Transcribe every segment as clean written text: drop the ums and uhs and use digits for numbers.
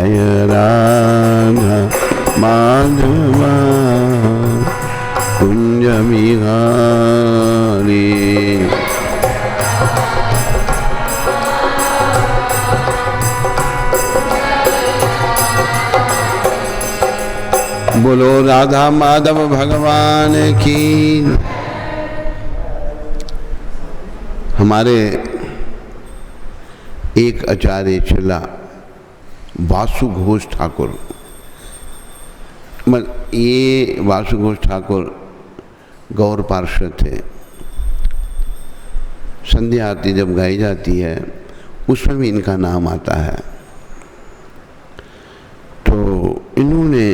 जय राधा माधवा कुंज बिहारी। बोलो राधा माधव भगवान की। हमारे एक आचार्य चला वासु घोष ठाकुर, ये वासु घोष ठाकुर गौर पार्षद थे। संध्या आरती जब गाई जाती है उसमें भी इनका नाम आता है। तो इन्होंने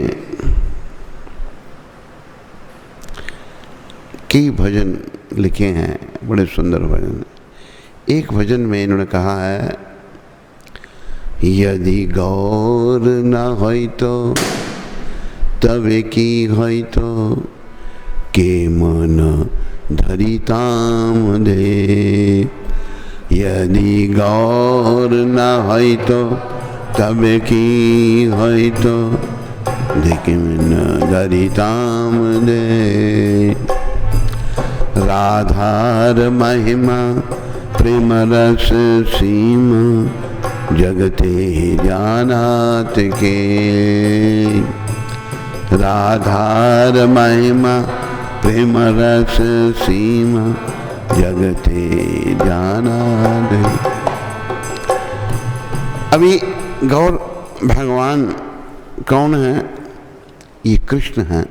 कई भजन लिखे हैं, बड़े सुंदर भजन। एक भजन में इन्होंने कहा है, यदि गौर न होई तो तबे की होई तो के मन धरिताम दे। यदि गौर न होई तो तबे की होई तो देखे मन धरिताम दे। राधार महिमा प्रेम रस सीमा जगते जानात के। राधार महिमा प्रेम रस सीमा जगते जानात। अभी गौर भगवान कौन है? ये कृष्ण हैं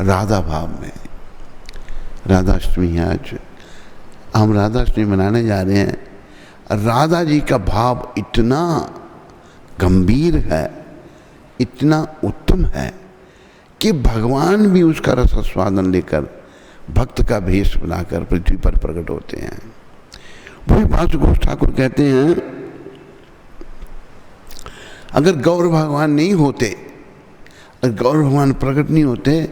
राधा भाव में। राधाष्टमी है आज, हम राधाष्टमी मनाने जा रहे हैं। राधा जी का भाव इतना गंभीर है, इतना उत्तम है कि भगवान भी उसका रसास्वादन लेकर भक्त का भेष बनाकर पृथ्वी पर प्रकट होते हैं। वही वासु घोष ठाकुर कहते हैं, अगर गौर भगवान नहीं होते, अगर गौर भगवान प्रकट नहीं होते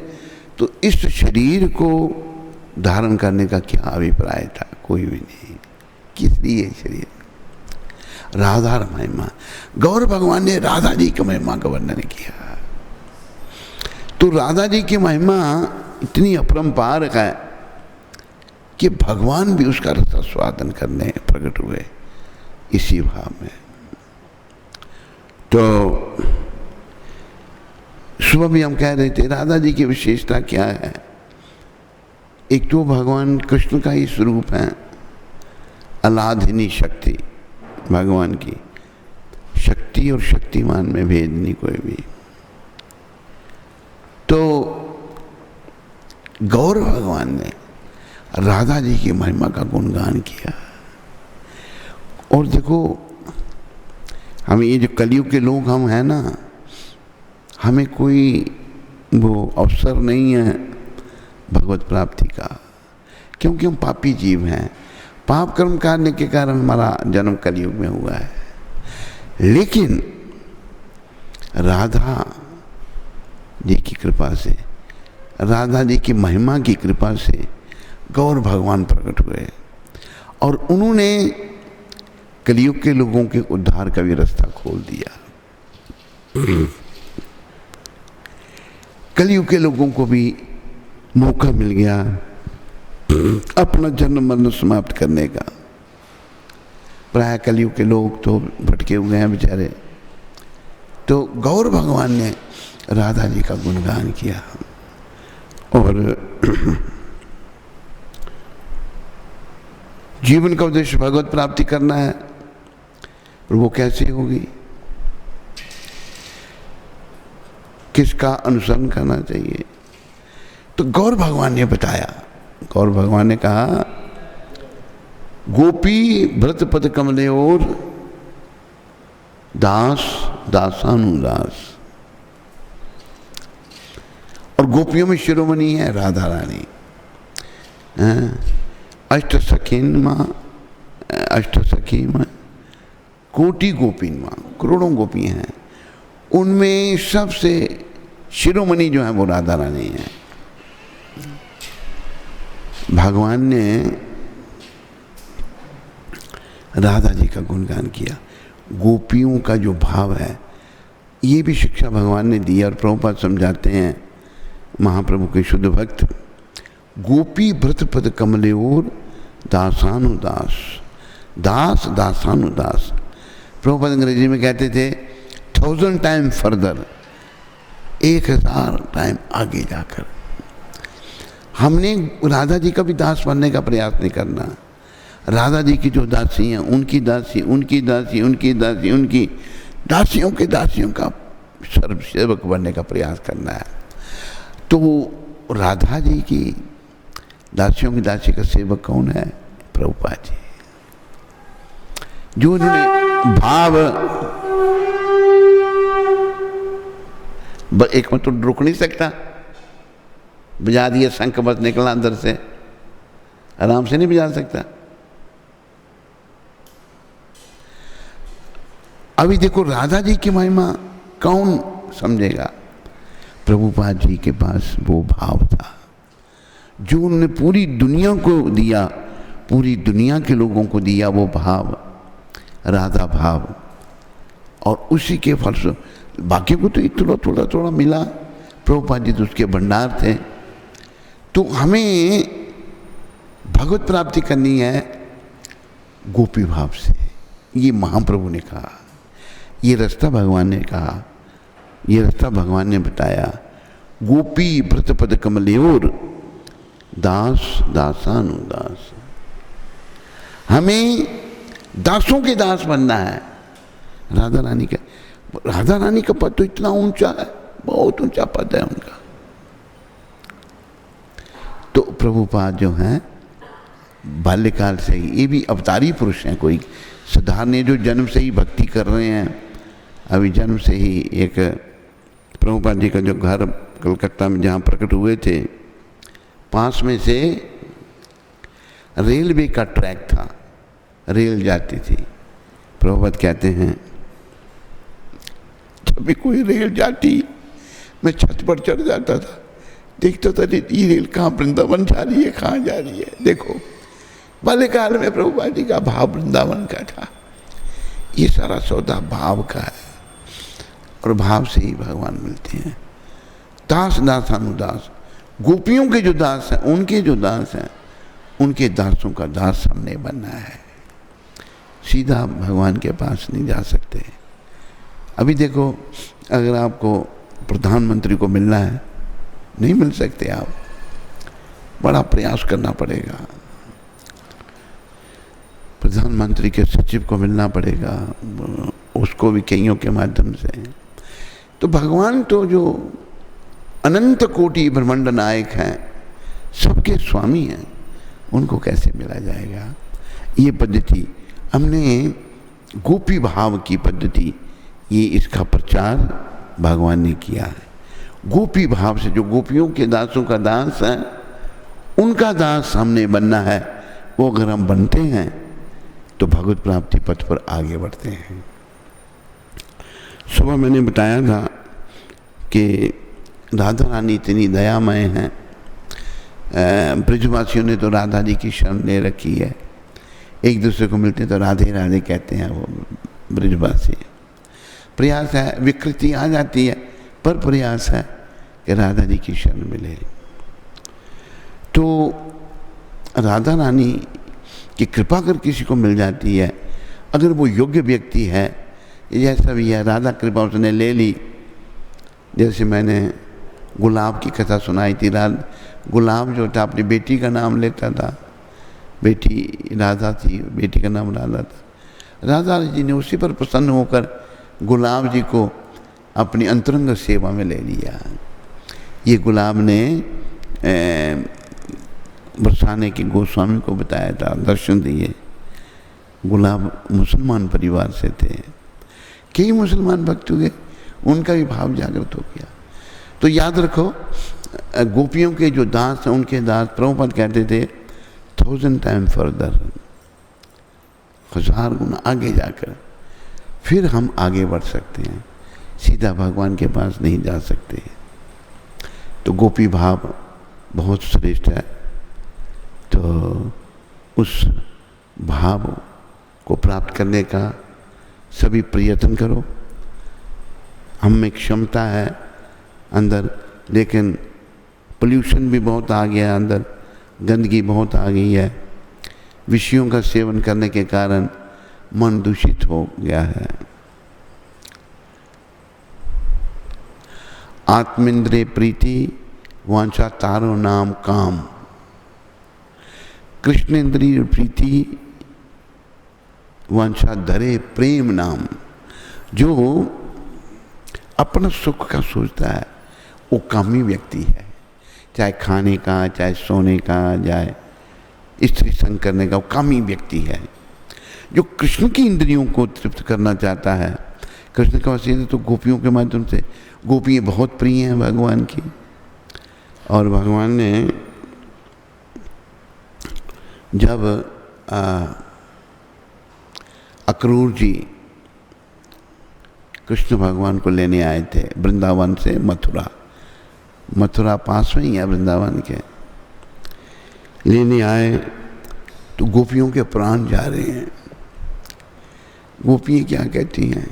तो इस शरीर को धारण करने का क्या अभिप्राय था? कोई भी नहीं। किस लिए शरीर? राधा महिमा, गौर भगवान ने राधा जी की महिमा का वर्णन किया। तो राधा जी की महिमा इतनी अपरंपार है कि भगवान भी उसका रसास्वादन करने प्रकट हुए इसी भाव में। तो सुबह भी हम कह रहे थे राधा जी की विशेषता क्या है। एक तो भगवान कृष्ण का ही स्वरूप है, अलाधिनी शक्ति। भगवान की शक्ति और शक्तिमान में भेद नहीं कोई भी। तो गौर भगवान ने राधा जी की महिमा का गुणगान किया। और देखो, हम ये जो कलयुग के लोग हम हैं ना, हमें कोई वो अवसर नहीं है भगवत प्राप्ति का, क्योंकि हम पापी जीव हैं। पाप कर्म करने के कारण हमारा जन्म कलयुग में हुआ है। लेकिन राधा जी की कृपा से, राधा जी की महिमा की कृपा से गौर भगवान प्रकट हुए और उन्होंने कलयुग के लोगों के उद्धार का भी रास्ता खोल दिया। कलयुग के लोगों को भी मौका मिल गया अपना जन्म मरण समाप्त करने का। प्राय कलयुग के लोग तो भटके हुए हैं बेचारे। तो गौर भगवान ने राधा जी का गुणगान किया। और जीवन का उद्देश्य भगवत प्राप्ति करना है, और वो कैसे होगी? किसका अनुसरण करना चाहिए? तो गौर भगवान ने बताया। गौर भगवान ने कहा, गोपी व्रत पद कमले और दास दासानुदास। और गोपियों में शिरोमणि है राधा रानी। अष्ट सखीन माँ, अष्ट सखी माँ, कोटि गोपीन माँ, करोड़ों गोपी हैं। उनमें सबसे शिरोमणि जो है वो राधा रानी है। भगवान ने राधा जी का गुणगान किया। गोपियों का जो भाव है ये भी शिक्षा भगवान ने दी और प्रभुपाद समझाते हैं, महाप्रभु के शुद्ध भक्त, गोपी व्रत पद कमलेओर दासानुदास, दास दासानुदास। प्रभुपाद अंग्रेजी में कहते थे 1000 टाइम फर्दर, 1000 टाइम आगे जाकर। हमने राधा जी का भी दास बनने का प्रयास नहीं करना। राधा जी की जो दासी हैं उनकी दासी, उनकी दासी, उनकी दासी, उनकी दासियों के दासियों का सर्व सेवक बनने का प्रयास करना है। तो राधा जी की दासियों की दासी का सेवक कौन है? प्रभुपाद जी, जो उन्होंने भाव एक में तो रुक नहीं सकता, बजा दिया शंख बस निकला अंदर से, आराम से नहीं बजा सकता। अभी देखो राधा जी की महिमा कौन समझेगा? प्रभुपाद जी के पास वो भाव था जो उन्होंने पूरी दुनिया को दिया, पूरी दुनिया के लोगों को दिया, वो भाव, राधा भाव। और उसी के फल बाकी को तो थोड़ा थोड़ा थोड़ा मिला, प्रभुपाद जी तो उसके भंडार थे। तो हमें भगवत प्राप्ति करनी है गोपी भाव से। ये महाप्रभु ने कहा, ये रास्ता भगवान ने कहा, ये रास्ता भगवान ने बताया। गोपी व्रत पद कमलेओर दास दासानुदास। हमें दासों के दास बनना है। राधा रानी का पद तो इतना ऊंचा है, बहुत ऊंचा पद है उनका। तो प्रभुपाद जो हैं बाल्यकाल से ही, ये भी अवतारी पुरुष हैं, कोई साधारण जो जन्म से ही भक्ति कर रहे हैं। अभी जन्म से ही एक प्रभुपाद जी का जो घर कलकत्ता में जहाँ प्रकट हुए थे, पास में से रेलवे का ट्रैक था, रेल जाती थी। प्रभुपाद कहते हैं जब भी कोई रेल जाती मैं छत पर चढ़ जाता था, देखता था ये रेल कहाँ वृंदावन जा रही है, कहाँ जा रही है। देखो बाल्यकाल में प्रभुपाद जी का भाव वृंदावन का था। ये सारा सौदा भाव का है और भाव से ही भगवान मिलते हैं। दास दासानुदास, गोपियों के जो दास हैं, उनके जो दास हैं, उनके दासों का दास हमने बनना है। सीधा भगवान के पास नहीं जा सकते। अभी देखो अगर आपको प्रधानमंत्री को मिलना है, नहीं मिल सकते आप, बड़ा प्रयास करना पड़ेगा। प्रधानमंत्री के सचिव को मिलना पड़ेगा, उसको भी कईयों के माध्यम से। तो भगवान तो जो अनंत कोटि ब्रह्मांड नायक हैं, सबके स्वामी हैं, उनको कैसे मिला जाएगा? ये पद्धति हमने गोपी भाव की पद्धति, ये इसका प्रचार भगवान ने किया है। गोपी भाव से जो गोपियों के दासों का दास है, उनका दास हमने बनना है। वो अगर हम बनते हैं तो भगवत प्राप्ति पथ पर आगे बढ़ते हैं। सुबह मैंने बताया था कि राधा रानी इतनी दयामय हैं। ब्रजवासियों ने तो राधा जी की शरण ले रखी है, एक दूसरे को मिलते तो राधे राधे कहते हैं वो ब्रजवासी। प्रयास है, विकृति आ जाती है, पर प्रयास है कि राधा जी की शरण मिले। तो राधा रानी की कृपा अगर किसी को मिल जाती है, अगर वो योग्य व्यक्ति है, जैसा भी है, राधा कृपा उसने ले ली। जैसे मैंने गुलाब की कथा सुनाई थी। गुलाब जो था अपनी बेटी का नाम लेता था, बेटी राधा थी, बेटी का नाम राधा था। राधा जी ने उसी पर प्रसन्न होकर गुलाब जी को अपनी अंतरंग सेवा में ले लिया। ये गुलाब ने बरसाने के गोस्वामी को बताया था, दर्शन दिए। गुलाब मुसलमान परिवार से थे, कई मुसलमान भक्त हुए, उनका भी भाव जागृत हो गया। तो याद रखो, गोपियों के जो दास हैं, उनके दास, प्रभुपाद कहते थे 1000 टाइम फर्दर, 1000 गुना आगे जाकर फिर हम आगे बढ़ सकते हैं। सीधा भगवान के पास नहीं जा सकते। तो गोपी भाव बहुत श्रेष्ठ है। तो उस भाव को प्राप्त करने का सभी प्रयत्न करो। हम में क्षमता है अंदर, लेकिन पोल्यूशन भी बहुत आ गया अंदर, गंदगी बहुत आ गई है। विषयों का सेवन करने के कारण मन दूषित हो गया है। आत्मेंद्रिय प्रीति वांछा तारो नाम काम। कृष्णेंद्रिय प्रीति वांछा धरे प्रेम नाम। जो अपना सुख का सोचता है वो कामी व्यक्ति है, चाहे खाने का, चाहे सोने का, चाहे स्त्री संग करने का, वो कामी व्यक्ति है। जो कृष्ण की इंद्रियों को तृप्त करना चाहता है, कृष्ण का वसीला तो गोपियों के माध्यम से, गोपियाँ बहुत प्रिय हैं भगवान की। और भगवान ने जब अक्रूर जी कृष्ण भगवान को लेने आए थे वृंदावन से मथुरा, मथुरा पास में ही है वृंदावन के, लेने आए तो गोपियों के प्राण जा रहे हैं। गोपियाँ क्या कहती हैं,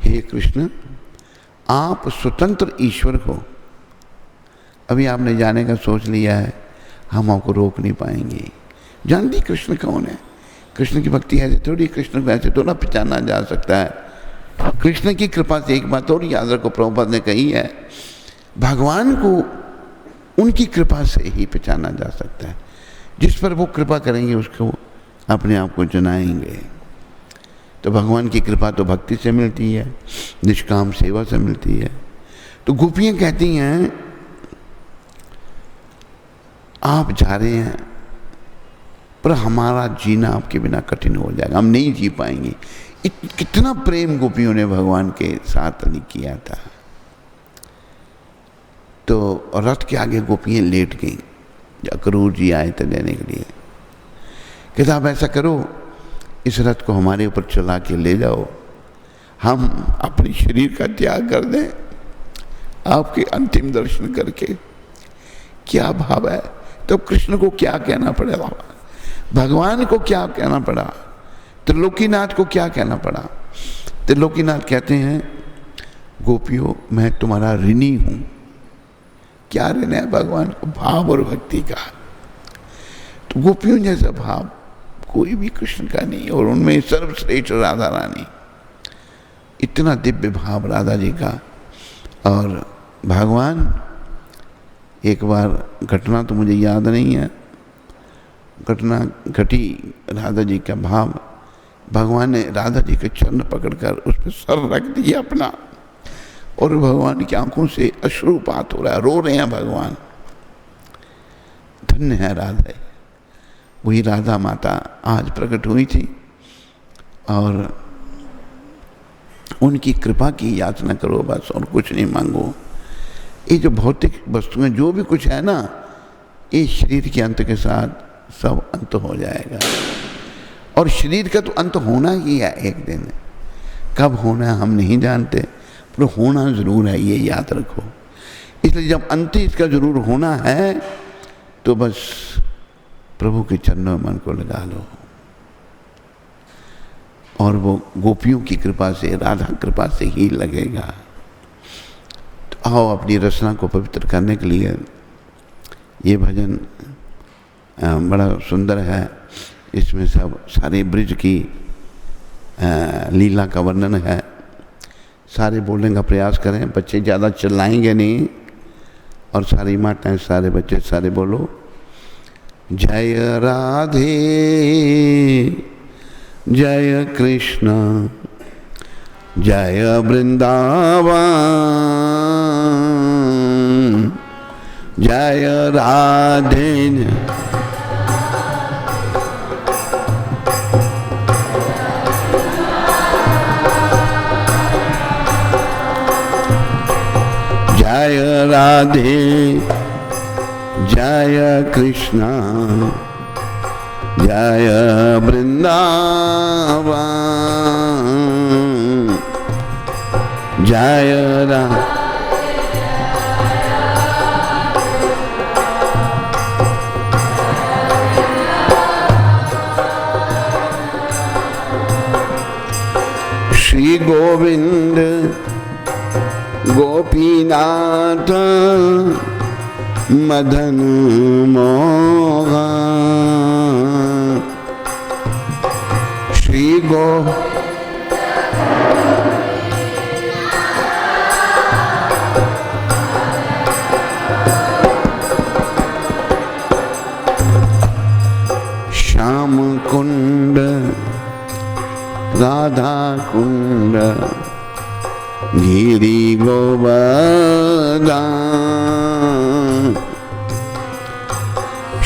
हे कृष्ण आप स्वतंत्र ईश्वर हो, अभी आपने जाने का सोच लिया है, हम आपको रोक नहीं पाएंगे। जानती कृष्ण कौन है? कृष्ण की भक्ति ऐसे थोड़ी, कृष्ण को ऐसे थोड़ा पहचाना जा सकता है। कृष्ण की कृपा से एक बात और याद रखो, प्रभुपाद ने कही है, भगवान को उनकी कृपा से ही पहचाना जा सकता है। जिस पर वो कृपा करेंगे उसको अपने आप को जनाएंगे। तो भगवान की कृपा तो भक्ति से मिलती है, निष्काम सेवा से मिलती है। तो गोपियाँ कहती हैं आप जा रहे हैं पर हमारा जीना आपके बिना कठिन हो जाएगा, हम नहीं जी पाएंगे। कितना प्रेम गोपियों ने भगवान के साथ नहीं किया था। तो रथ के आगे गोपियाँ लेट गईं, अक्रूर जी आए थे लेने के लिए। कहता आप ऐसा करो, इस रथ को हमारे ऊपर चला के ले जाओ, हम अपने शरीर का त्याग कर दें आपके अंतिम दर्शन करके। क्या भाव है? तो कृष्ण को क्या कहना पड़ेगा, भगवान को क्या कहना पड़ा, त्रिलोकीनाथ को क्या कहना पड़ा। त्रिलोकीनाथ कहते हैं गोपियों मैं तुम्हारा ऋणी हूं। क्या ऋण है भगवान को? भाव और भक्ति का। तो गोपियों जैसा भाव कोई भी कृष्ण का नहीं, और उनमें सर्वश्रेष्ठ राधा रानी, इतना दिव्य भाव राधा जी का। और भगवान, एक बार घटना तो मुझे याद नहीं है, घटना घटी, राधा जी का भाव, भगवान ने राधा जी के चरण पकड़कर उस पर सर रख दिया अपना, और भगवान की आंखों से अश्रुपात हो रहा है, रो रहे हैं भगवान। धन्य है राधा, वही राधा माता आज प्रकट हुई थी। और उनकी कृपा की याचना करो बस, और कुछ नहीं मांगो। ये जो भौतिक वस्तुएं जो भी कुछ है ना, ये शरीर के अंत के साथ सब अंत हो जाएगा। और शरीर का तो अंत होना ही है एक दिन, कब होना है हम नहीं जानते, पर होना ज़रूर है, ये याद रखो। इसलिए जब अंत इसका ज़रूर होना है तो बस प्रभु के चरणों में मन को लगा लो, और वो गोपियों की कृपा से, राधा कृपा से ही लगेगा। तो आओ अपनी रचना को पवित्र करने के लिए, ये भजन बड़ा सुंदर है, इसमें सब सारे ब्रिज की लीला का वर्णन है। सारे बोलने का प्रयास करें, बच्चे ज़्यादा चिल्लाएंगे नहीं, और सारी माताएं, सारे बच्चे सारे बोलो, जय राधे जय कृष्ण जय वृंदावन जय राधे। जय राधे जय कृष्ण जय वृंदावन जय राधे। श्री गोविंद गोपीनाथ मदन मोहन श्री गो श्याम कुंड राधा कुंड गिरी गोवर्धन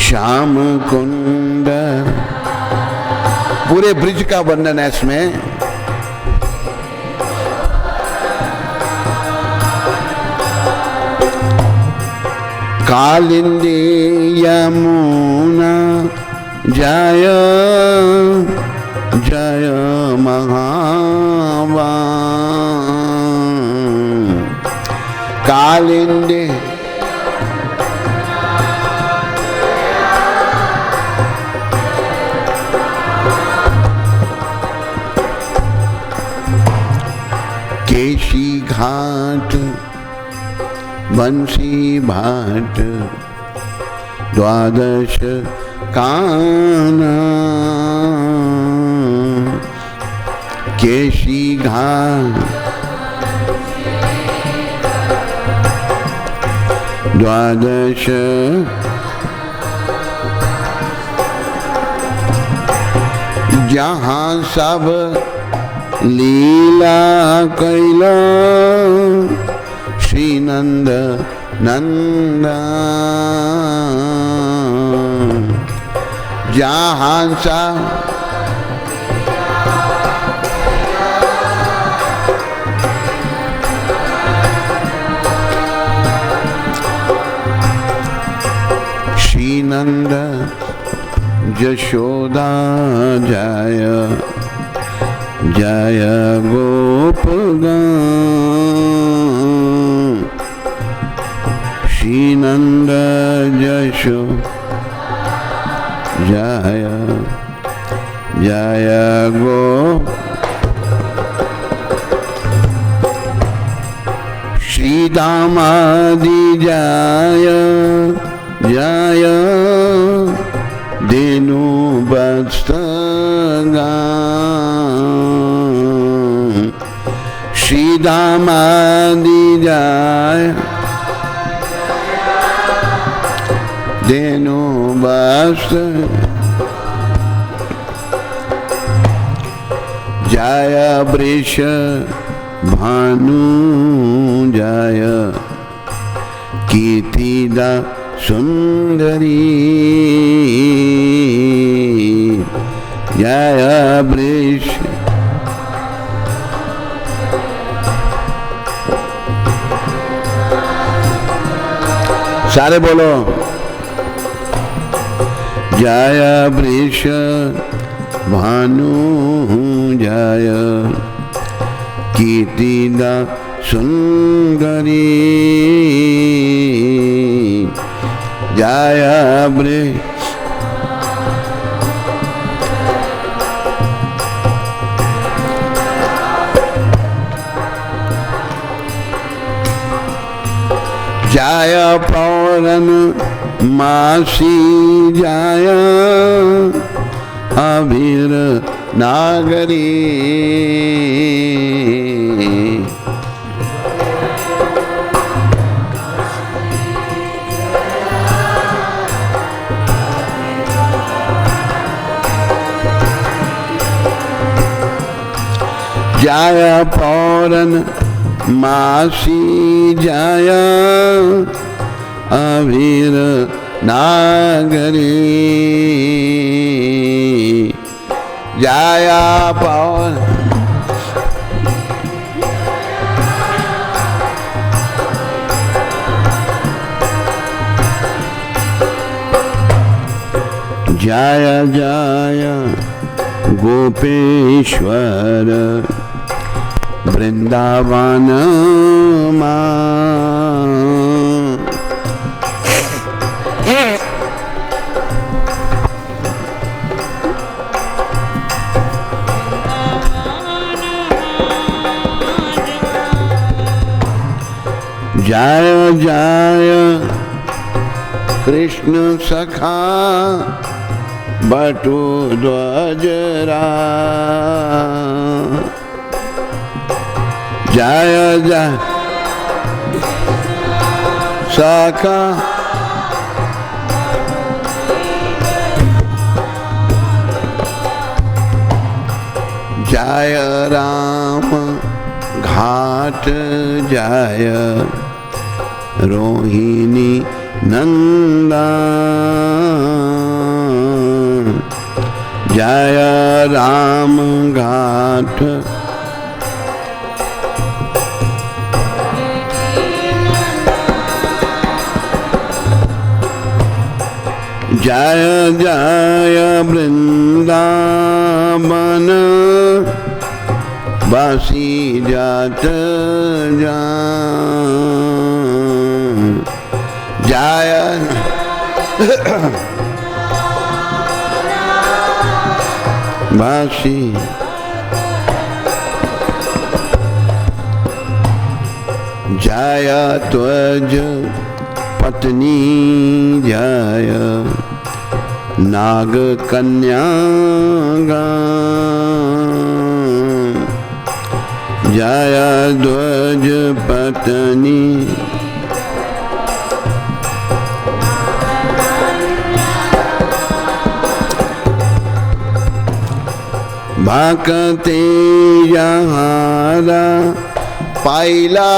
श्याम कुंड पूरे ब्रिज का वर्णन है इसमें। कालिंदी यमुना जय जय महावान कालिंदी केशी घाट बंसी भाट द्वादश काना केशी घाट द्वादश जहाँ सब लीला कैला श्री नंद नंदन जहाँ सा श्री नंद यशोदा जय जय गोपगण श्री नंद यशो जय जय गो श्री दामादि जय जय देनु बत्सगान श्री दामादि जय देनु बस्त जय वृष भानु जय कीर्तिदा सुंदरी जय वृष सारे बोलो जय वृष भानु जय कीर्तिदा सुंदरी जय वृष जय पौरन मासी जय अभीर नागरी जय पौरन मासी जय अभीर नागरी जय पौर जय जय गोपेश्वर वृंदावन जय जय कृष्ण सखा बटु ध्वजरा। जय जय सखा जय राम घाट जय रोहिणी नंदन। जय राम घाट जय जय वृंदावन बासी जात जान। जय बासी जय त्वज पत्नी जय नाग कन्या जय ध्वज पत्नी भक्ति यहारा पाइला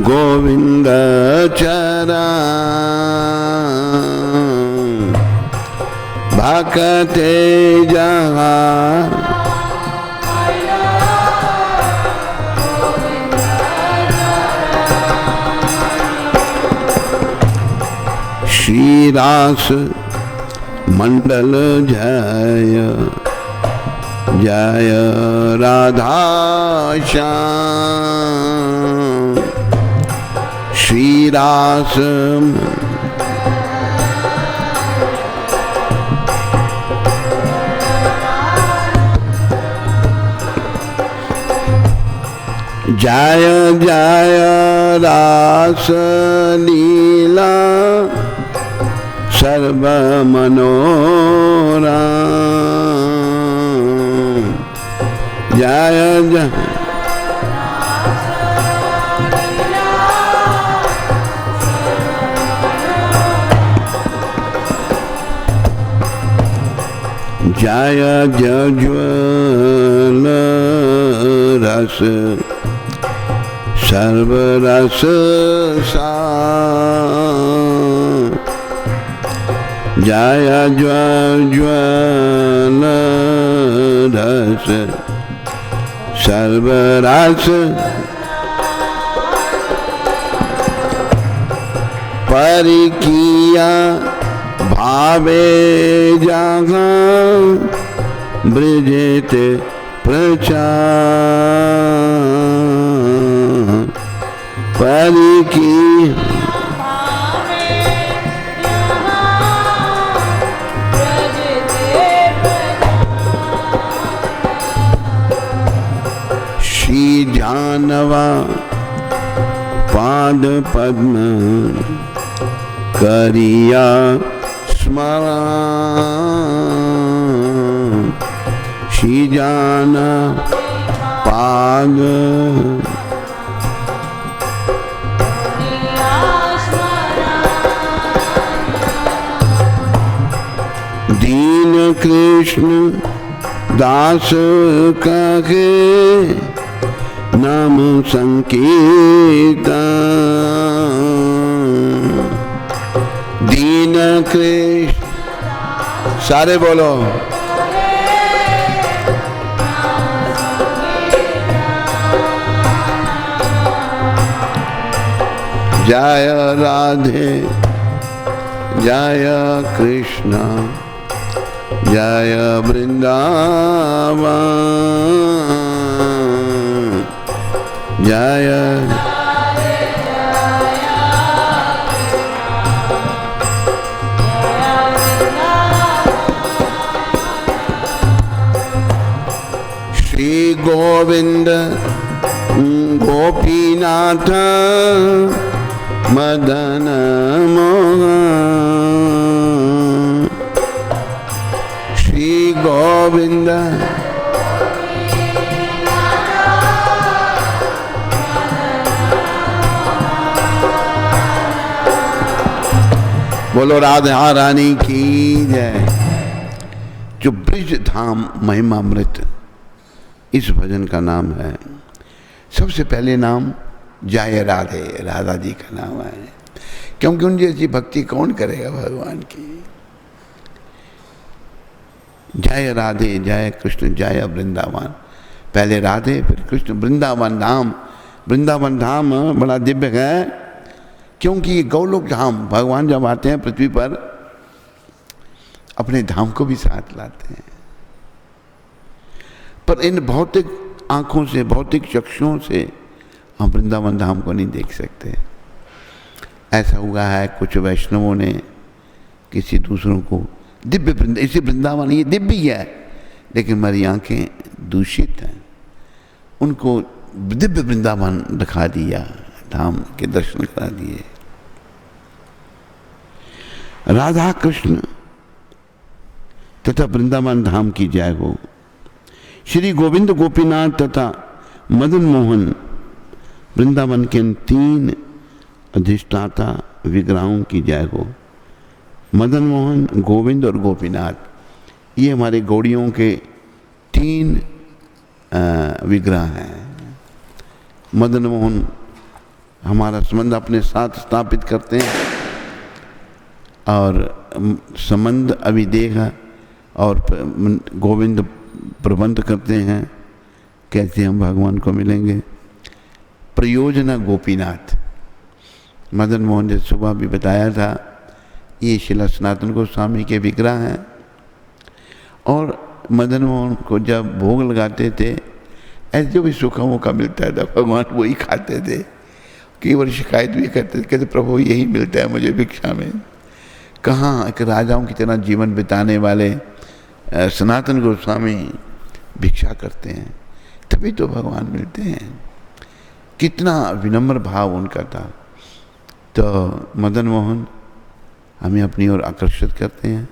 गोविंद चरण। भक्ति जहाँ श्री रास मंडल जय जय राधा श्याम। श्री रास जय जय रास लीला सर्व मनोरम। जय जय जय जज्वल रस सर्व रस सार। जय ज्वल रस सर्व रस परिकिया भावे जहाँ ब्रजेत प्रचार। परिकी श्री जानवा पाद पद्म करिया स्मरण। श्री जान पाद दीन कृष्ण दास कहे नाम संकीर्तन। दीन कृष्ण सारे बोलो जय राधे जय कृष्ण जय वृंदावन जय श्री गोविंद गोपीनाथ मदन मोहन श्री गोविंद बोलो राधा रानी की जय। जो ब्रिज धाम महिमामृत इस भजन का नाम है। सबसे पहले नाम जय राधे, राधा जी का नाम है, क्योंकि उन जैसी भक्ति कौन करेगा भगवान की। जय राधे जय कृष्ण जय वृंदावन, पहले राधे फिर कृष्ण। वृंदावन धाम, वृंदावन धाम बड़ा दिव्य है, क्योंकि ये गौलोक धाम भगवान जब आते हैं पृथ्वी पर अपने धाम को भी साथ लाते हैं। पर इन भौतिक आंखों से, भौतिक चक्षुओं से हम वृंदावन धाम को नहीं देख सकते। ऐसा हुआ है कुछ वैष्णवों ने किसी दूसरों को दिव्य वृंदावन, इसी वृंदावन ये दिव्य ही है, लेकिन हमारी आंखें दूषित हैं, उनको दिव्य वृंदावन दिखा दिया, धाम के दर्शन करा दिए। राधा कृष्ण तथा वृंदावन धाम की जय हो। श्री गोविंद गोपीनाथ तथा मदन मोहन वृंदावन के 3 अधिष्ठाता विग्रहों की जय हो। मदन मोहन, गोविंद और गोपीनाथ, ये हमारे गौड़ियों के 3 विग्रह हैं। मदन मोहन हमारा संबंध अपने साथ स्थापित करते हैं और संबंध अभिदेह और गोविंद प्रबंध करते हैं कैसे हम भगवान को मिलेंगे। प्रयोजना गोपीनाथ, मदन मोहन ने सुबह भी बताया था, ये शिला सनातन गोस्वामी के विग्रह हैं। और मदन मोहन को जब भोग लगाते थे, ऐसे जो भी सुखा मौका मिलता था भगवान वही खाते थे। कई बार शिकायत भी करते थे, कहते प्रभु यही मिलता है मुझे भिक्षा में। कहाँ एक राजाओं की तरह जीवन बिताने वाले सनातन गोस्वामी भिक्षा करते हैं, तभी तो भगवान मिलते हैं। कितना विनम्र भाव उनका था। तो मदन मोहन हमें अपनी ओर आकर्षित करते हैं।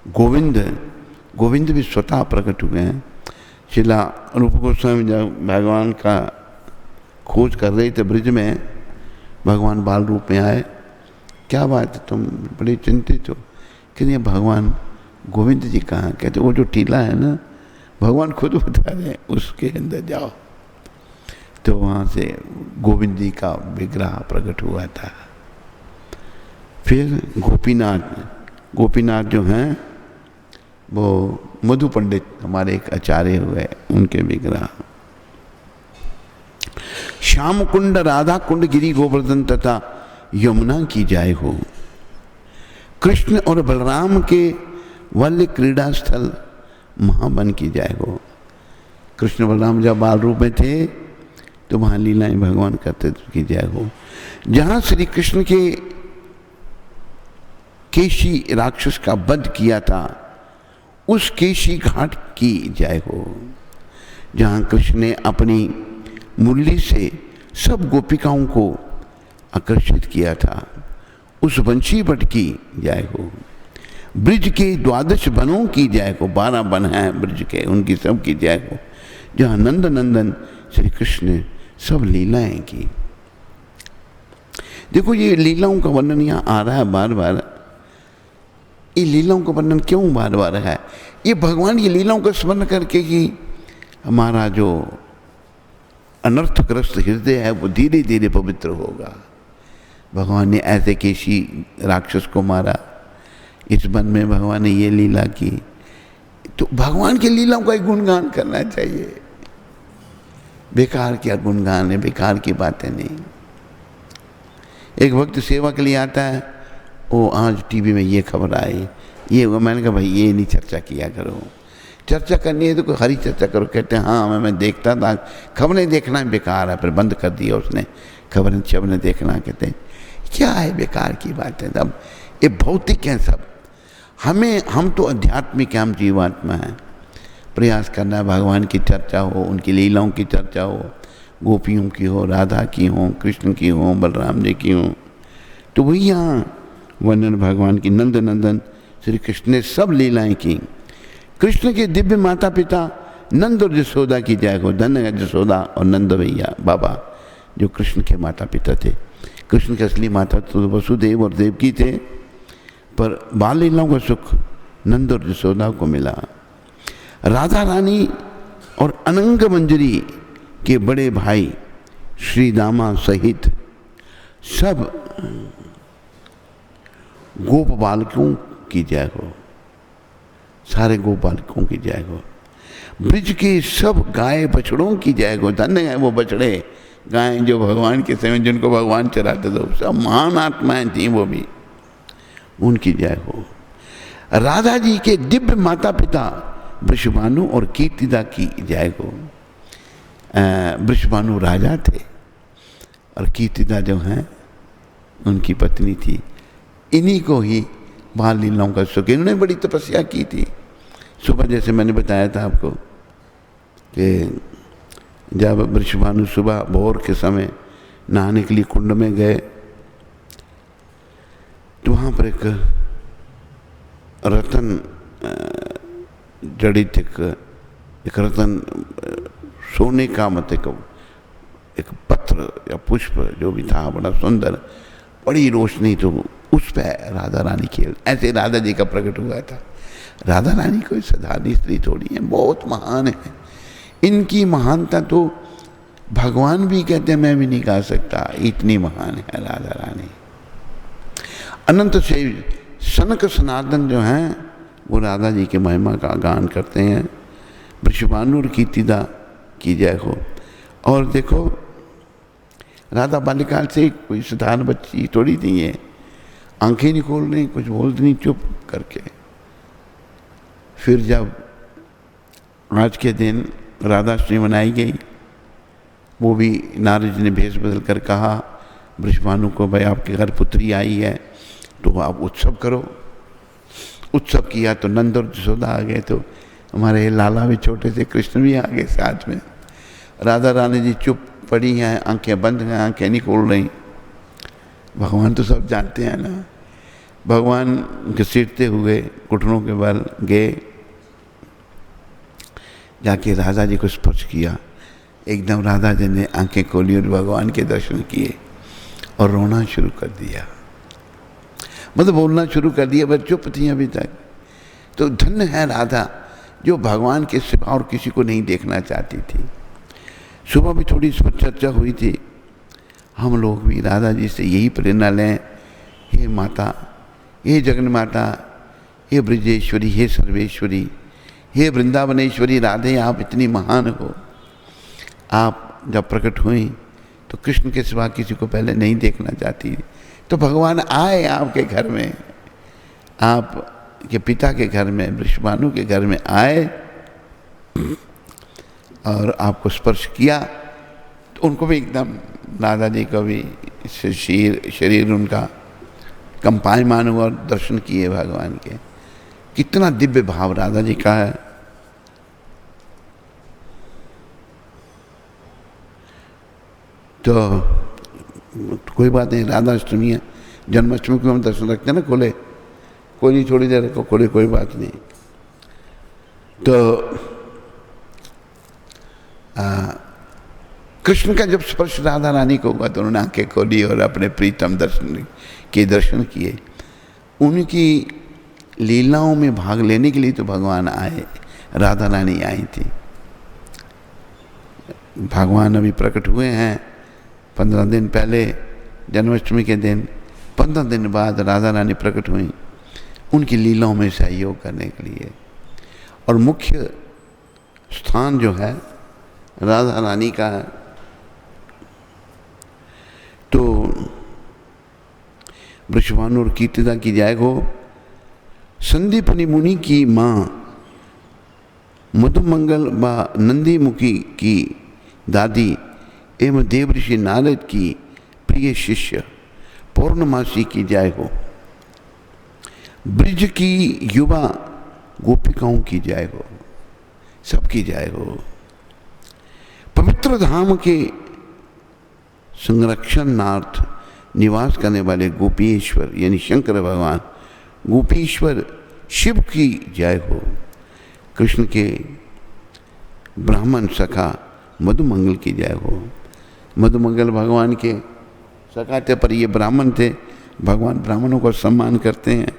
गोविंद भी स्वतः प्रकट हुए हैं। शिला रूप गोस्वामी जब भगवान का खोज कर रहे थे ब्रिज में, भगवान बाल रूप में आए। क्या बात है, तुम बड़े चिंतित हो? कि भगवान गोविंद जी कहाँ? कहते वो जो टीला है ना, भगवान खुद बता रहे हैं, उसके अंदर जाओ। तो वहाँ से गोविंद जी का विग्रह प्रकट हुआ था। फिर गोपीनाथ जो हैं वो मधु पंडित हमारे एक आचार्य हुए, उनके विग्रह। श्याम कुंड, राधा कुंड, गिरी गोवर्धन तथा यमुना की जय हो। कृष्ण और बलराम के वल्य क्रीड़ा स्थल महावन की जय हो। कृष्ण बलराम जब बाल रूप में थे तो वहाँ लीलाएं भगवान करते थे, की जय हो। जहाँ श्री कृष्ण के केशी राक्षस का वध किया था, उस केशी घाट की जय हो। जहाँ कृष्ण ने अपनी मुरली से सब गोपिकाओं को आकर्षित किया था, उस वंशी वट की जय हो। ब्रिज के 12 वनों की जय हो, 12 वन हैं ब्रिज के, उनकी सब की जय हो। जहाँ नंद नंदन श्री कृष्ण ने सब लीलाएं की। देखो ये लीलाओं का वर्णन यहाँ आ रहा है बार बार। ये लीलाओं का वर्णन क्यों बार बार है? ये भगवान की लीलाओं का स्मरण करके ही हमारा जो अनर्थग्रस्त हृदय है वो धीरे धीरे पवित्र होगा। भगवान ने ऐसे केशी राक्षस को मारा, इस वन में भगवान ने ये लीला की। तो भगवान की लीलाओं का गुणगान करना चाहिए। बेकार क्या गुणगान है, बेकार की बातें नहीं। एक वक्त सेवा के लिए आता है, वो आज टीवी में ये खबर आई, ये हुआ। मैंने कहा भाई ये नहीं चर्चा किया करो, चर्चा करनी है तो कोई हरी चर्चा करो। कहते हैं हाँ मैं देखता था, खबरें देखना बेकार है। फिर बंद कर दिया उसने, खबरें देखना। कहते हैं क्या है बेकार की बातें, अब ये भौतिक हैं सब। हम तो आध्यात्मिक हैं, हम जीवात्मा हैं। प्रयास करना है भगवान की चर्चा हो, उनकी लीलाओं की चर्चा हो, गोपियों की हो, राधा की हो, कृष्ण की हो, बलराम जी की हो, तो वही यहाँ वर्णन भगवान की। नंद नंदन श्री कृष्ण ने सब लीलाएं की। कृष्ण के दिव्य माता पिता नंद और जसोदा की जय हो। धन्य है जसोदा और नंद भैया बाबा जो कृष्ण के माता पिता थे। कृष्ण के असली माता तो वसुदेव और देवकी थे, पर बाल लीलाओं का सुख नंद और जसोदा को मिला। राधा रानी और अनंग मंजरी के बड़े भाई श्री दामा सहित सब गोप बालकों की जय हो। सारे गोप बालकों की जय हो। ब्रिज के सब गाय बछड़ों की जय हो। धन्य है वो बछड़े गाय जो भगवान के समय जिनको भगवान चराते थे, सब महान आत्माएं थी, वो भी उनकी जय हो। राधा जी के दिव्य माता पिता वृषभानु और कीर्तिदा की जय हो। वृषभानु राजा थे और कीर्तिदा जो हैं उनकी पत्नी थी। इन्हीं को ही बाल लीलाओं का सुख, इन्होंने बड़ी तपस्या की थी। सुबह जैसे मैंने बताया था आपको कि जब वृषभानु सुबह भोर के समय नहाने के लिए कुंड में गए तो वहाँ पर एक रतन जड़ित एक रतन सोने का मत एक पत्र या पुष्प जो भी था बड़ा सुंदर, बड़ी रोशनी, तो उस पर राधा रानी खेल, ऐसे राधा जी का प्रकट हुआ था। राधा रानी कोई साधारण स्त्री थोड़ी है, बहुत महान है। इनकी महानता तो भगवान भी कहते हैं, मैं भी नहीं कह सकता, इतनी महान है राधा रानी। अनंत से सनक सनातन जो हैं वो राधा जी के महिमा का गान करते हैं। वृषभानु और कीर्तिदा की जय हो। और देखो राधा बाल्यकाल से कोई साधारण बच्ची थोड़ी थी है, आंखें नहीं खोल रही, कुछ बोलती नहीं, चुप करके। फिर जब आज के दिन राधाष्टमी मनाई गई, वो भी नारद जी ने भेष बदल कर कहा वृषभानु को, भाई आपके घर पुत्री आई है तो आप उत्सव करो। उत्सव किया तो नंद और जसोदा आ गए, तो हमारे लाला भी छोटे से, कृष्ण भी आ गए साथ में। राधा रानी जी चुप पड़ी हैं, आंखें बंद हैं, आंखें नहीं खोल रही। भगवान तो सब जानते हैं ना। भगवान घसीटते हुए घुटनों के बल गए, जाके राधा जी को स्पर्श किया। एकदम राधा जी ने आंखें खोली और भगवान के दर्शन किए और रोना शुरू कर दिया, मतलब बोलना शुरू कर दिया, बस चुप थी अभी तक। तो धन्य है राधा जो भगवान के सिवा और किसी को नहीं देखना चाहती थी। सुबह भी थोड़ी इस पर चर्चा हुई थी। हम लोग भी राधा जी से यही प्रेरणा लें, हे माता, हे जगन माता, हे ब्रजेश्वरी, हे सर्वेश्वरी, हे वृंदावनेश्वरी राधे, आप इतनी महान हो। आप जब प्रकट हुई तो कृष्ण के सिवा किसी को पहले नहीं देखना चाहती, तो भगवान आए आपके घर में, आपके पिता के घर में, वृषभानु के घर में आए और आपको स्पर्श किया। तो उनको भी एकदम, राधा जी को भी शरीर उनका कंपायमान हुआ और दर्शन किए भगवान के। कितना दिव्य भाव राधा जी का है। तो कोई बात नहीं, राधाष्टमी है, जन्माष्टमी को हम दर्शन रखते हैं ना खोले, कोई नहीं, थोड़ी देर रखो खोले, कोई बात नहीं। तो कृष्ण का जब स्पर्श राधा रानी को हुआ तो उन्होंने आंखें खोली और अपने प्रीतम दर्शन किए। उनकी लीलाओं में भाग लेने के लिए तो भगवान आए, राधा रानी आई थी। भगवान अभी प्रकट हुए हैं 15 दिन पहले, जन्माष्टमी के दिन। 15 दिन बाद राधा रानी प्रकट हुई उनकी लीलाओं में सहयोग करने के लिए। और मुख्य स्थान जो है राधा रानी का है। तो वृषभानु और कीर्तिदा की जय हो। संदीपनी मुनि की माँ मधुमंगल व नंदी मुखी की दादी एवं देवऋषि नारद की प्रिय शिष्य पौर्णमासी की जय हो। ब्रिज की युवा गोपिकाओं की जय हो, सबकी जय हो। पवित्र धाम के संरक्षणार्थ निवास करने वाले गोपीश्वर यानी शंकर भगवान गोपीश्वर शिव की जय हो। कृष्ण के ब्राह्मण सखा मधुमंगल की जय हो। मधुमंगल भगवान के सखा थे, पर ये ब्राह्मण थे। भगवान ब्राह्मणों को सम्मान करते हैं,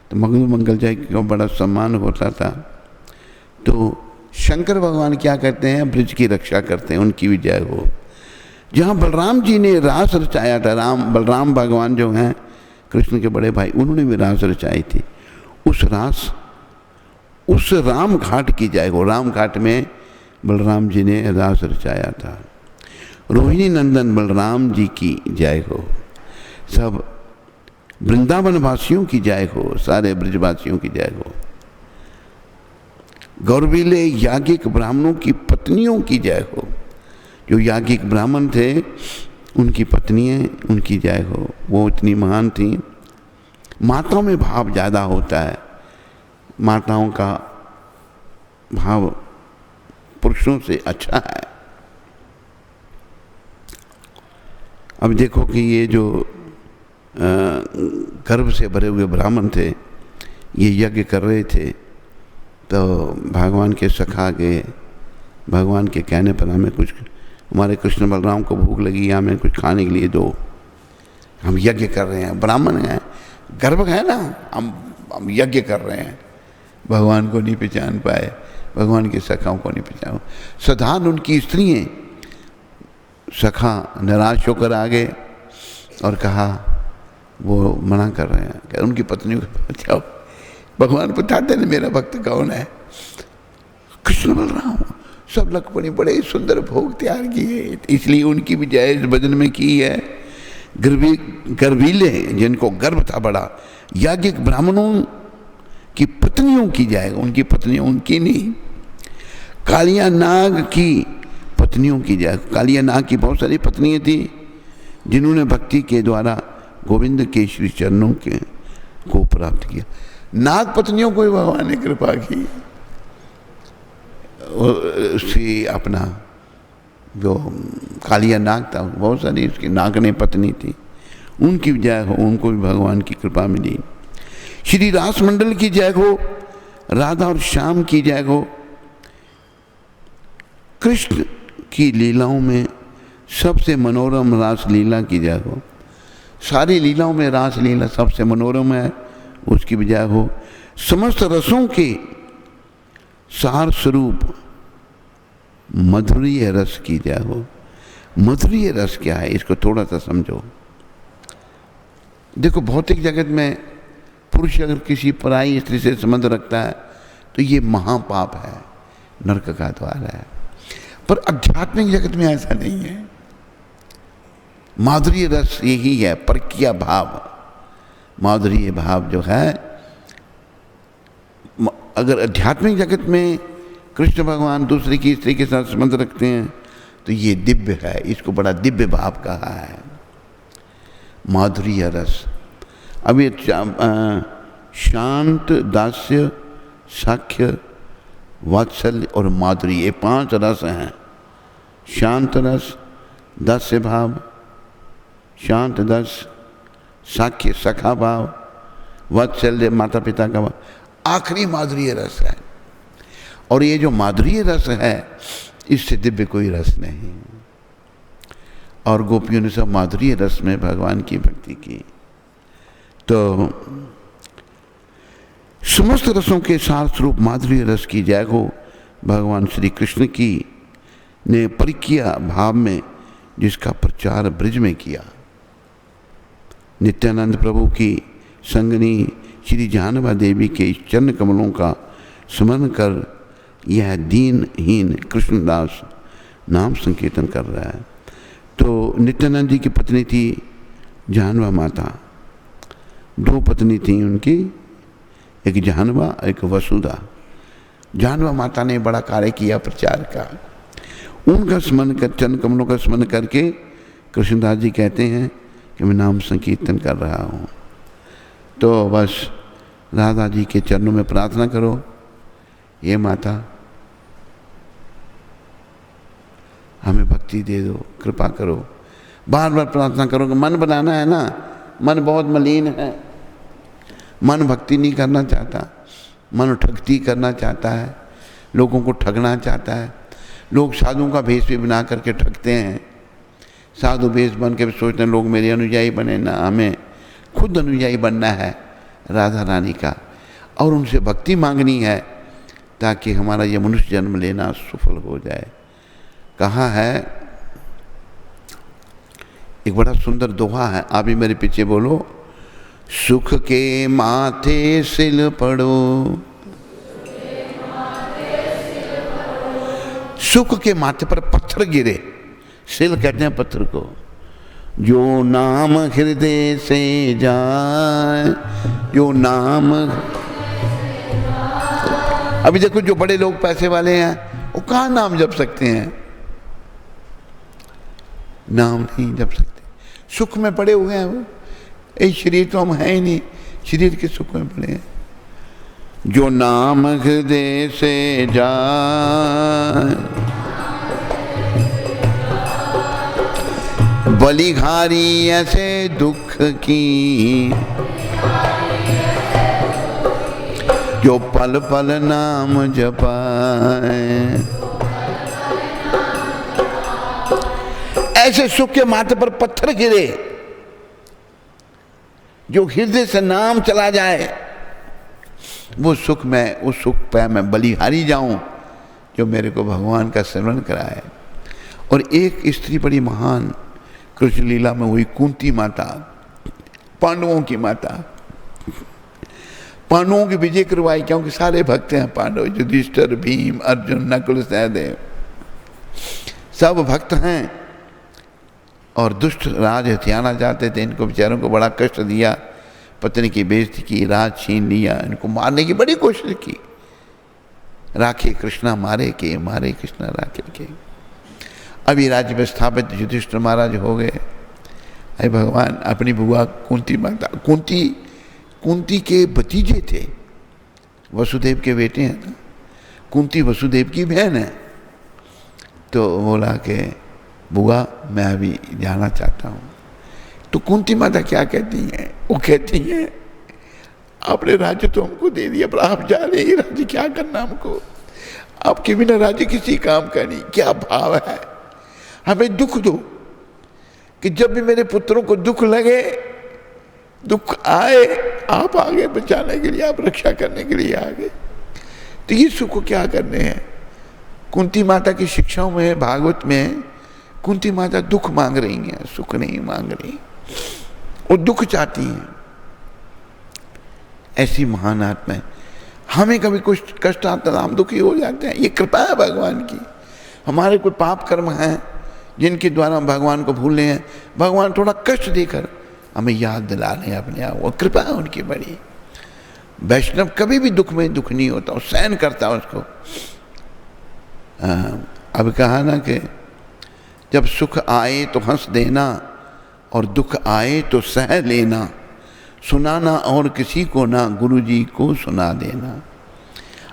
तो मधुमंगल जय को बड़ा सम्मान होता था। तो शंकर भगवान क्या करते हैं, ब्रज की रक्षा करते हैं, उनकी भी जय हो। जहाँ बलराम जी ने रास रचाया था, बलराम भगवान जो हैं कृष्ण के बड़े भाई, उन्होंने भी रास रचाई थी। उस राम घाट की जय हो। राम घाट में बलराम जी ने रास रचाया था। रोहिणी नंदन बलराम जी की जय हो। सब वृंदावन वासियों की जय हो, सारे ब्रजवासियों की जय हो। गौरवीले याज्ञिक ब्राह्मणों की पत्नियों की जय हो। जो याज्ञिक ब्राह्मण थे उनकी पत्नियां, उनकी जय हो। वो इतनी महान थी। माताओं में भाव ज़्यादा होता है, माताओं का भाव पुरुषों से अच्छा है। अब देखो कि ये जो गर्भ से भरे हुए ब्राह्मण थे, ये यज्ञ कर रहे थे, तो भगवान के सखा के भगवान के कहने पर हमें कुछ, हमारे कृष्ण बलराम को भूख लगी, हमें कुछ खाने के लिए दो, हम यज्ञ कर रहे हैं, ब्राह्मण हैं, गर्भ है ना, हम यज्ञ कर रहे हैं। भगवान को नहीं पहचान पाए, भगवान के सखाओं को नहीं पहचान। साधारण उनकी स्त्री हैं, सखा निराश होकर आ गए और कहा, वो मना कर रहे हैं, उनकी पत्नी को जाओ, भगवान बताते ना मेरा भक्त कौन है। कृष्ण बलराम सब लखपणी बड़े सुंदर भोग तैयार किए, इसलिए उनकी भी जय भजन में की है। गर्वीले जिनको गर्भ था बड़ा, याज्ञिक ब्राह्मणों की पत्नियों की जय, उनकी पत्नियों, उनकी नहीं। कालिया नाग की पत्नियों की जय। कालिया नाग की बहुत सारी पत्नियां थी जिन्होंने भक्ति के द्वारा गोविंद के श्री चरणों के को प्राप्त किया। नाग पत्नियों को भी भगवान ने कृपा की। उसकी अपना जो कालिया नाग था, बहुत सारी उसकी नागने पत्नी थी, उनकी जय हो, उनको भी भगवान की कृपा मिली। श्री रास मंडल की जय हो, राधा और श्याम की जय हो। कृष्ण की लीलाओं में सबसे मनोरम रास लीला की जय हो। सारी लीलाओं में रास लीला सबसे मनोरम है, उसकी भी जय हो। समस्त रसों के सार स्वरूप मधुरीय रस की जय हो। मधुरीय रस क्या है, इसको थोड़ा सा समझो। देखो, भौतिक जगत में पुरुष अगर किसी पराई स्त्री से संबंध रखता है तो ये महापाप है, नरक का द्वार है। पर आध्यात्मिक जगत में ऐसा नहीं है। माधुर्य रस यही है, परकीय भाव। माधुर्य भाव जो है, अगर आध्यात्मिक जगत में कृष्ण भगवान दूसरे की स्त्री के साथ संबंध रखते हैं तो ये दिव्य है, इसको बड़ा दिव्य भाव कहा है, माधुर्य रस। अब ये शांत, दास्य, साख्य, वात्सल्य और माधुर्य, ये 5 रस हैं। शांत रस, दास्य भाव, शांत रस, साख्य सखा भाव, वात्सल्य माता पिता का भाव, आखिरी माधुर्य रस है। और ये जो माधुर्य रस है, इससे दिव्य कोई रस नहीं। और गोपियों ने सब माधुर्य रस में भगवान की भक्ति की। तो समस्त रसों के सार स्वरूप माधुर्य रस की जय हो। भगवान श्री कृष्ण की ने परकीय भाव में जिसका प्रचार ब्रज में किया। नित्यानंद प्रभु की संगनी श्री जानवा देवी के चरण कमलों का स्मरण कर यह दीनहीन कृष्णदास नाम संकीर्तन कर रहा है। तो नित्यानंद जी की पत्नी थी जानवा माता। 2 पत्नी थी उनकी, एक जानवा, एक वसुधा। जानवा माता ने बड़ा कार्य किया प्रचार का। उनका स्मरण कर, चरण कमलों का स्मरण करके कृष्णदास जी कहते हैं कि मैं नाम संकीर्तन कर रहा हूँ। तो बस राधा जी के चरणों में प्रार्थना करो, ये माता हमें भक्ति दे दो, कृपा करो। बार बार प्रार्थना करोगे। मन बनाना है ना, मन बहुत मलिन है, मन भक्ति नहीं करना चाहता, मन ठगती करना चाहता है, लोगों को ठगना चाहता है। लोग साधुओं का भेष भी बना करके ठगते हैं। साधु भेष बन के सोचते हैं लोग मेरे अनुयायी बने ना, हमें खुद अनुयायी बनना है राधा रानी का, और उनसे भक्ति मांगनी है ताकि हमारा ये मनुष्य जन्म लेना सफल हो जाए। कहा है, एक बड़ा सुंदर दोहा है, आप भी मेरे पीछे बोलो। सुख के माथे सिल पड़ो, सुख के माथे पर पत्थर गिरे, सिल कहते हैं पत्थर को, जो नाम हृदय से जाए, जो नाम। अभी देखो जो बड़े लोग पैसे वाले हैं वो कहाँ नाम जप सकते हैं, नाम नहीं जप सकते, सुख में पड़े हुए हैं वो। ये शरीर तो हम है ही नहीं, शरीर के सुख में पड़े हैं। जो नाम हृदय से जाए, बलिहारी ऐसे दुख की, जो पल पल नाम जपाए। ऐसे सुख के माथे पर पत्थर गिरे, जो हृदय से नाम चला जाए, वो सुख में, उस सुख पे मैं बलिहारी जाऊं जो मेरे को भगवान का स्मरण कराए। और एक स्त्री बड़ी महान कृष्ण लीला में हुई, कुंती माता, पांडवों की माता, पांडवों की विजय करवाई, क्योंकि सारे भक्त हैं पांडव, युधिष्ठिर, भीम, अर्जुन, नकुल, सहदेव, सब भक्त हैं। और दुष्ट राज हथियाना चाहते थे, इनको बेचारों को बड़ा कष्ट दिया, पत्नी की बेइज्जती की, राज छीन लिया, इनको मारने की बड़ी कोशिश की। राखे कृष्णा मारे के, मारे कृष्णा राखे के। अभी राज्य में स्थापित युधिष्ठिर महाराज हो गए। अरे भगवान अपनी बुआ कुंती माता, कुंती के भतीजे थे, वसुदेव के बेटे हैं ना, कुंती वसुदेव की बहन है। तो बोला कि बुआ मैं अभी जाना चाहता हूँ। तो कुंती माता क्या कहती हैं, वो कहती हैं आपने राज्य तो हमको दे दिया, पर आप जा रहे हैं, राज्य क्या करना हमको, आपके बिना राज्य किसी काम का नहीं। क्या भाव है, हमें दुख दो कि जब भी मेरे पुत्रों को दुख लगे, दुख आए, आप आगे बचाने के लिए, आप रक्षा करने के लिए आ गए। तो ये सुख को क्या करने हैं। कुंती माता की शिक्षाओं में, भागवत में कुंती माता दुख मांग रही हैं, सुख नहीं मांग रही, वो दुख चाहती हैं। ऐसी महान आत्मा, हमें कभी कुछ कष्ट आता है हम दुखी हो जाते हैं, ये कृपा है भगवान की। हमारे कोई पाप कर्म हैं जिनके द्वारा हम भगवान को भूल रहे हैं, भगवान थोड़ा कष्ट देकर हमें याद दिला रहे हैं अपने आप, वो कृपा है उनकी बड़ी। वैष्णव कभी भी दुख में दुख नहीं होता, वो सहन करता है उसको। अब कहा ना कि जब सुख आए तो हंस देना और दुख आए तो सह लेना, सुनाना और किसी को ना, गुरु जी को सुना देना।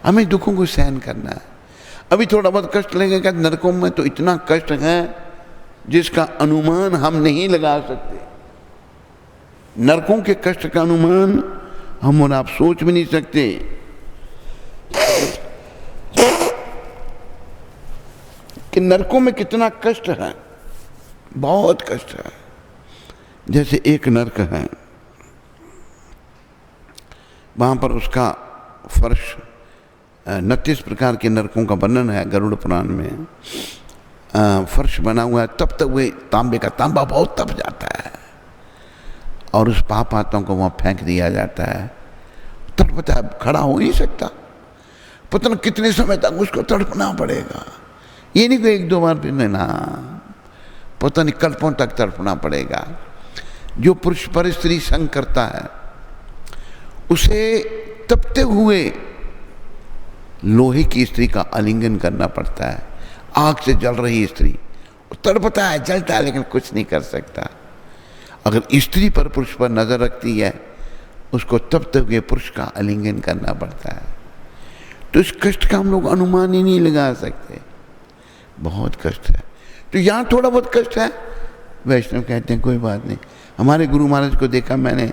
हमें दुखों को सहन करना है। अभी थोड़ा बहुत कष्ट लगेगा, नरकों में तो इतना कष्ट है जिसका अनुमान हम नहीं लगा सकते। नरकों के कष्ट का अनुमान हम और आप सोच भी नहीं सकते। कि नरकों में कितना कष्ट है, बहुत कष्ट है। जैसे एक नरक है, वहां पर उसका फर्श 29 प्रकार के नरकों का वर्णन है गरुड़ पुराण में। फर्श बना हुआ है, तब तक वे तांबे का, तांबा बहुत तप जाता है और उस पाप आत्माओं को वहां फेंक दिया जाता है। तड़पता है, खड़ा हो नहीं सकता, पता नहीं कितने समय तक उसको तड़पना पड़ेगा। ये नहीं कि एक दो बार फिर ना, पता नहीं कल्पों तक तड़पना पड़ेगा। जो पुरुष पर स्त्री संग करता है उसे तपते हुए लोहे की स्त्री का आलिंगन करना पड़ता है। आग से जल रही स्त्री, तड़पता है, जलता है, लेकिन कुछ नहीं कर सकता। अगर स्त्री पर पुरुष पर नजर रखती है, उसको तपते हुए पुरुष का आलिंगन करना पड़ता है। तो इस कष्ट का हम लोग अनुमान ही नहीं लगा सकते, बहुत कष्ट है। तो यहाँ थोड़ा बहुत कष्ट है, वैष्णव कहते हैं कोई बात नहीं, हमारे गुरु महाराज को देखा मैंने,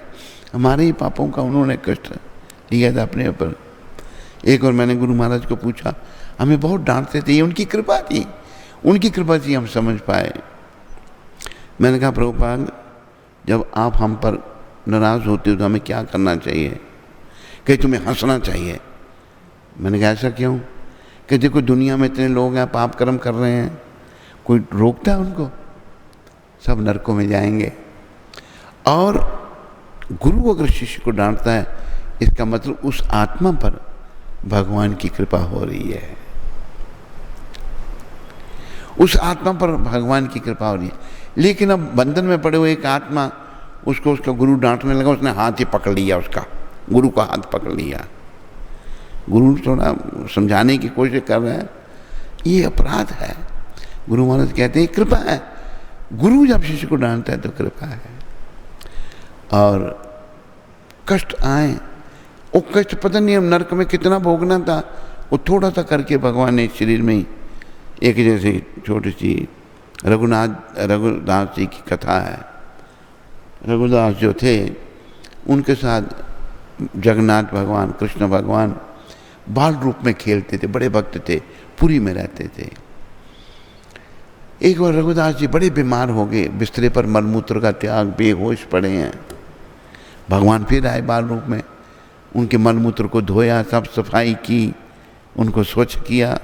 हमारे ही पापों का उन्होंने कष्ट लिया था अपने ऊपर। एक और मैंने गुरु महाराज को पूछा, हमें बहुत डांटते थे, ये उनकी कृपा थी, उनकी कृपा से हम समझ पाए। मैंने कहा प्रभुपाद, जब आप हम पर नाराज़ होते हो तो हमें क्या करना चाहिए? कि तुम्हें हंसना चाहिए। मैंने कहा ऐसा क्यों? कि देखो दुनिया में इतने लोग हैं पाप कर्म कर रहे हैं, कोई रोकता है उनको? सब नरकों में जाएंगे। और गुरु अगर शिष्य को डांटता है, इसका मतलब उस आत्मा पर भगवान की कृपा हो रही है, उस आत्मा पर भगवान की कृपा हो रही है। लेकिन अब बंधन में पड़े हुए एक आत्मा, उसको उसका गुरु डांटने लगा, उसने हाथ ही पकड़ लिया, उसका गुरु का हाथ पकड़ लिया। गुरु थोड़ा समझाने की कोशिश कर रहे हैं, ये अपराध है। गुरु महाराज कहते हैं कृपा है, गुरु जब शिष्य को डांटता है तो कृपा है। और कष्ट आए, वो कष्ट पता नहीं हम नरक में कितना भोगना था, वो थोड़ा सा करके भगवान ने शरीर में ही, एक जैसे छोटी सी रघुदास जी की कथा है। रघुदास जो थे, उनके साथ जगन्नाथ भगवान, कृष्ण भगवान बाल रूप में खेलते थे, बड़े भक्त थे, पुरी में रहते थे। एक बार रघुदास जी बड़े बीमार हो गए, बिस्तरे पर मलमूत्र का त्याग, बेहोश पड़े हैं। भगवान फिर आए बाल रूप में, उनके मलमूत्र को धोया, सब सफाई की, उनको स्वच्छ किया।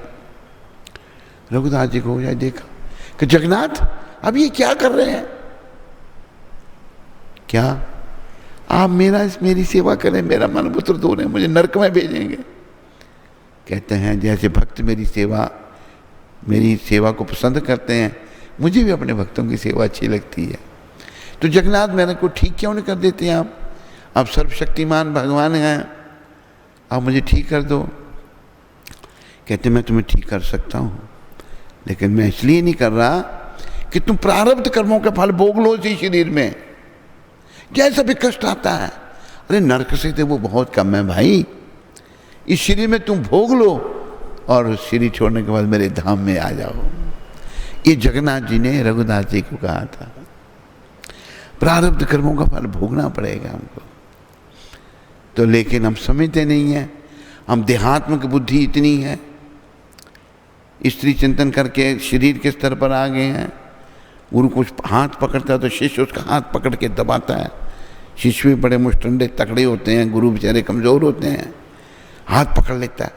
रघुदास जी को हो जाए, देखा कि जगन्नाथ अब ये क्या कर रहे हैं? क्या आप मेरी सेवा करें, मेरा मलमूत्र धो रहे हैं, मुझे नरक में भेजेंगे? कहते हैं जैसे भक्त मेरी सेवा को पसंद करते हैं, मुझे भी अपने भक्तों की सेवा अच्छी लगती है। तो जगन्नाथ मेरे को ठीक क्यों नहीं कर देते आप सर्वशक्तिमान भगवान हैं, आप मुझे ठीक कर दो। कहते मैं तुम्हें ठीक कर सकता हूँ, लेकिन मैं इसलिए नहीं कर रहा कि तुम प्रारब्ध कर्मों का फल भोग लो इसी शरीर में। जैसा भी कष्ट आता है, अरे नरक से तो वो बहुत कम है भाई, इस शरीर में तुम भोग लो और शरीर छोड़ने के बाद मेरे धाम में आ जाओ। ये जगन्नाथ जी ने रघुदास जी को कहा था। प्रारब्ध कर्मों का फल भोगना पड़ेगा हमको। तो लेकिन हम समझते नहीं हैं, हम देहात्म की बुद्धि इतनी है, स्त्री चिंतन करके शरीर के स्तर पर आ गए हैं। गुरु कुछ हाथ पकड़ता है तो शिष्य उसका हाथ पकड़ के दबाता है। शिष्य भी बड़े मुष्टंडे तकड़े होते हैं, गुरु बेचारे कमज़ोर होते हैं, हाथ पकड़ लेता है।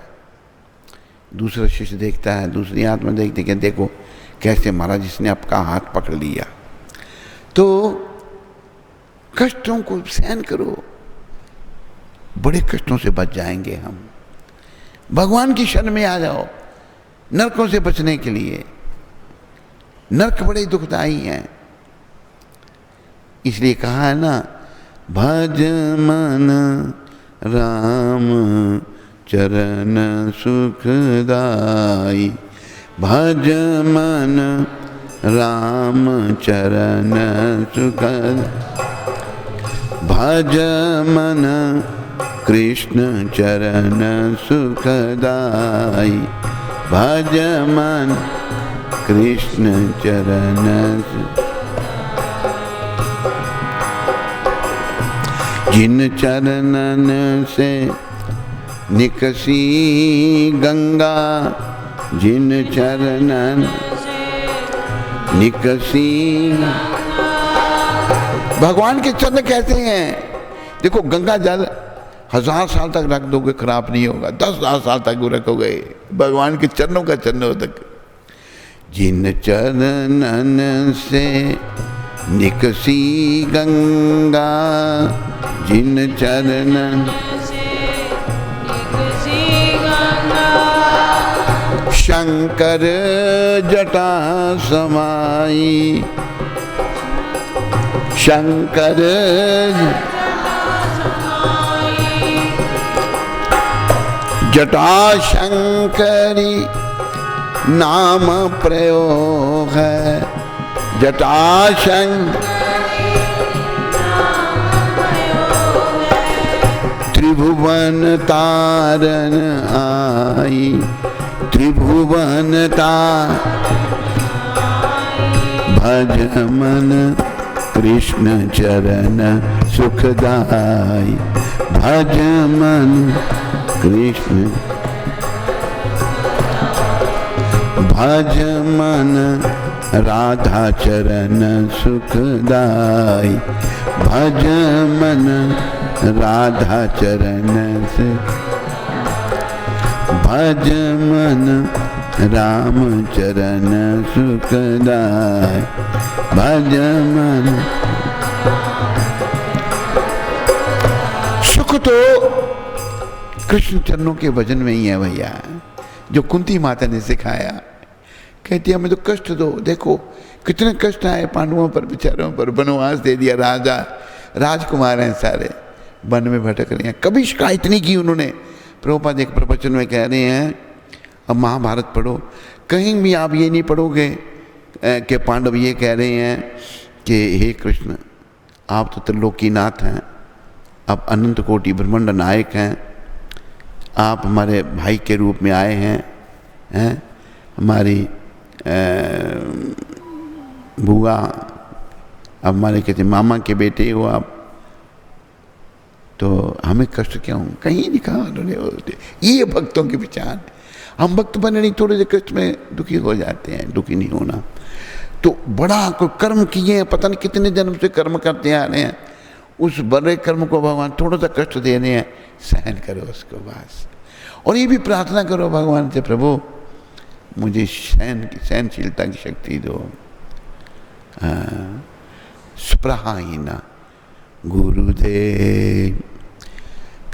दूसरा शिष्य देखता है, दूसरी आत्मा देखते कि देखो कैसे महाराज इसने आपका हाथ पकड़ लिया। तो कष्टों को सहन करो, बड़े कष्टों से बच जाएंगे हम। भगवान की शरण में आ जाओ नरकों से बचने के लिए। नरक बड़े दुखदाई हैं, इसलिए कहा है ना, भज मन राम चरण सुखदाई, भज मन राम चरण सुख, भज मन कृष्ण चरण सुखदाई, भज मन कृष्ण चरण। जिन चरणन से निकसी गंगा, जिन चरणन निकसी। भगवान के चरण कैसे हैं? देखो गंगा जल 1000 साल तक रख दोगे खराब नहीं होगा, 10,000 साल तक रखोगे। भगवान के चरणों का चरणों तक। जिन चरणन से निकसी गंगा, जिन चरणन शंकर जटा समाई, शंकर जटा शंकरी नाम प्रयोग है, जटाशंकर त्रिभुवन तारन आई, त्रिभुवन तार भज मन कृष्ण चरण सुखदाई। भज मन कृष्ण, भज मन राधा चरण सुखदाई। भज मन राधा चरण से, भज मन राम चरण सुखदाई। भज मन। सुख तो कृष्ण चरणों के भजन में ही है भैया, जो कुंती माता ने सिखाया। कहती है हमें तो कष्ट दो, देखो कितने कष्ट आए पांडवों पर, बेचारों पर, वनवास दे दिया, राजा राजकुमार हैं सारे, वन में भटक रहे हैं, कभी शिकायत नहीं की उन्होंने। प्रभुपाद एक प्रवचन में कह रहे हैं, अब महाभारत पढ़ो, कहीं भी आप ये नहीं पढ़ोगे कि पांडव ये कह रहे हैं कि हे कृष्ण आप तो त्रिलोकीनाथ हैं, आप अनंत कोटि ब्रह्मांड नायक हैं, आप हमारे भाई के रूप में आए हैं, हमारी बुआ, अब हमारे कहते मामा के बेटे हो आप, तो हमें कष्ट क्यों? कहीं नहीं कहा उन्होंने। ये भक्तों की पहचान। हम भक्त बने नहीं, थोड़े से कष्ट में दुखी हो जाते हैं, दुखी नहीं होना। तो बड़ा कोई कर्म किए हैं, पता नहीं कितने जन्म से कर्म करते आ रहे हैं, उस बड़े कर्म को भगवान थोड़ा सा कष्ट दे रहे हैं, सहन करो उसको बस। और ये भी प्रार्थना करो भगवान से, प्रभु मुझे सहनशीलता की शक्ति दो। स्पृहाहीना गुरुदेव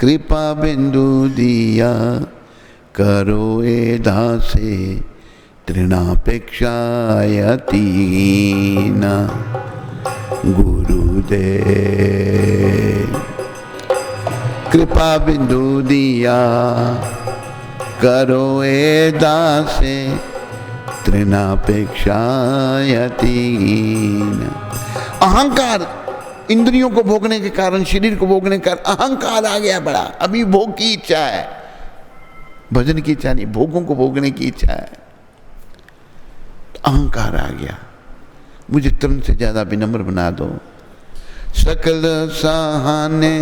कृपा बिंदु दिया, करो ए दासे तृणापेक्षायतीना। गुरुदेव कृपा बिंदु दिया, करो ए दासे तृणापेक्षायतीना। अहंकार, इंद्रियों को भोगने के कारण, शरीर को भोगने के कारण अहंकार आ गया बड़ा। अभी भोग की इच्छा है, भजन की इच्छा नहीं, भोगों को भोगने की इच्छा है। अहंकार आ गया। मुझे तुरंत से ज्यादा विनम्र बना दो। सकल सहाने